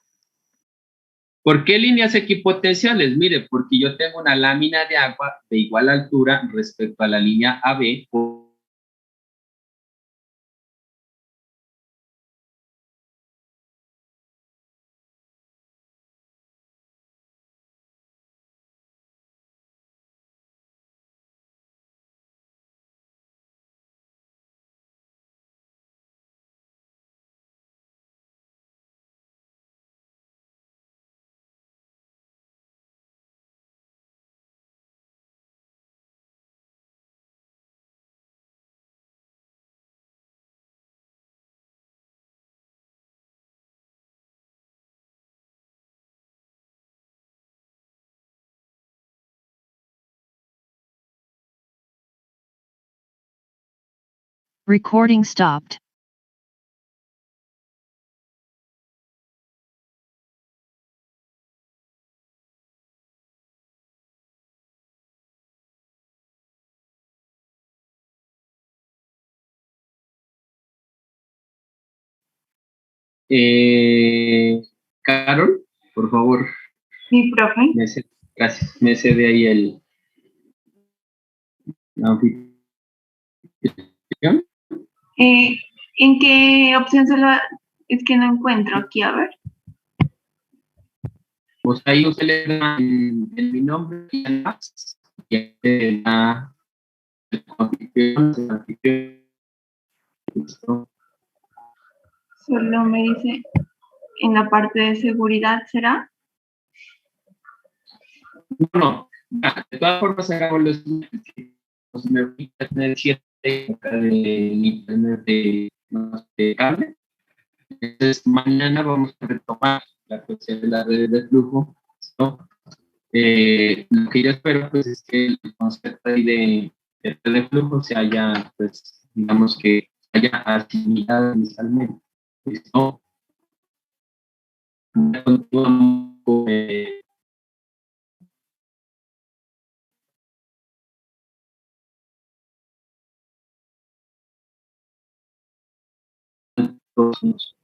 ¿Por qué líneas equipotenciales? Mire, porque yo tengo una lámina de agua de igual altura respecto a la línea AB. Recording stopped. Carol, por favor. Sí, profe. Gracias. Me cede ahí la anfitrión. ¿En qué opción es que no encuentro aquí? A ver. Pues ahí usted le da en mi nombre y en la anfitrión. Solo me dice en la parte de seguridad, ¿será? No, de todas formas hagamos los me voy a tener 7 de internet de cable. Entonces mañana vamos a retomar la cuestión de las redes de flujo, ¿no? Lo que yo espero pues es que el concepto ahí de red de flujo se haya, pues, digamos que haya asimilado inicialmente, ¿no? Continuamos con, todos.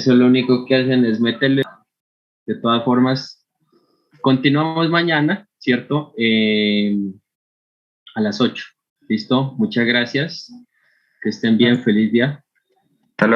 Eso lo único que hacen es meterle. De todas formas, continuamos mañana, ¿cierto? A las 8. ¿Listo? Muchas gracias. Que estén bien. Feliz día.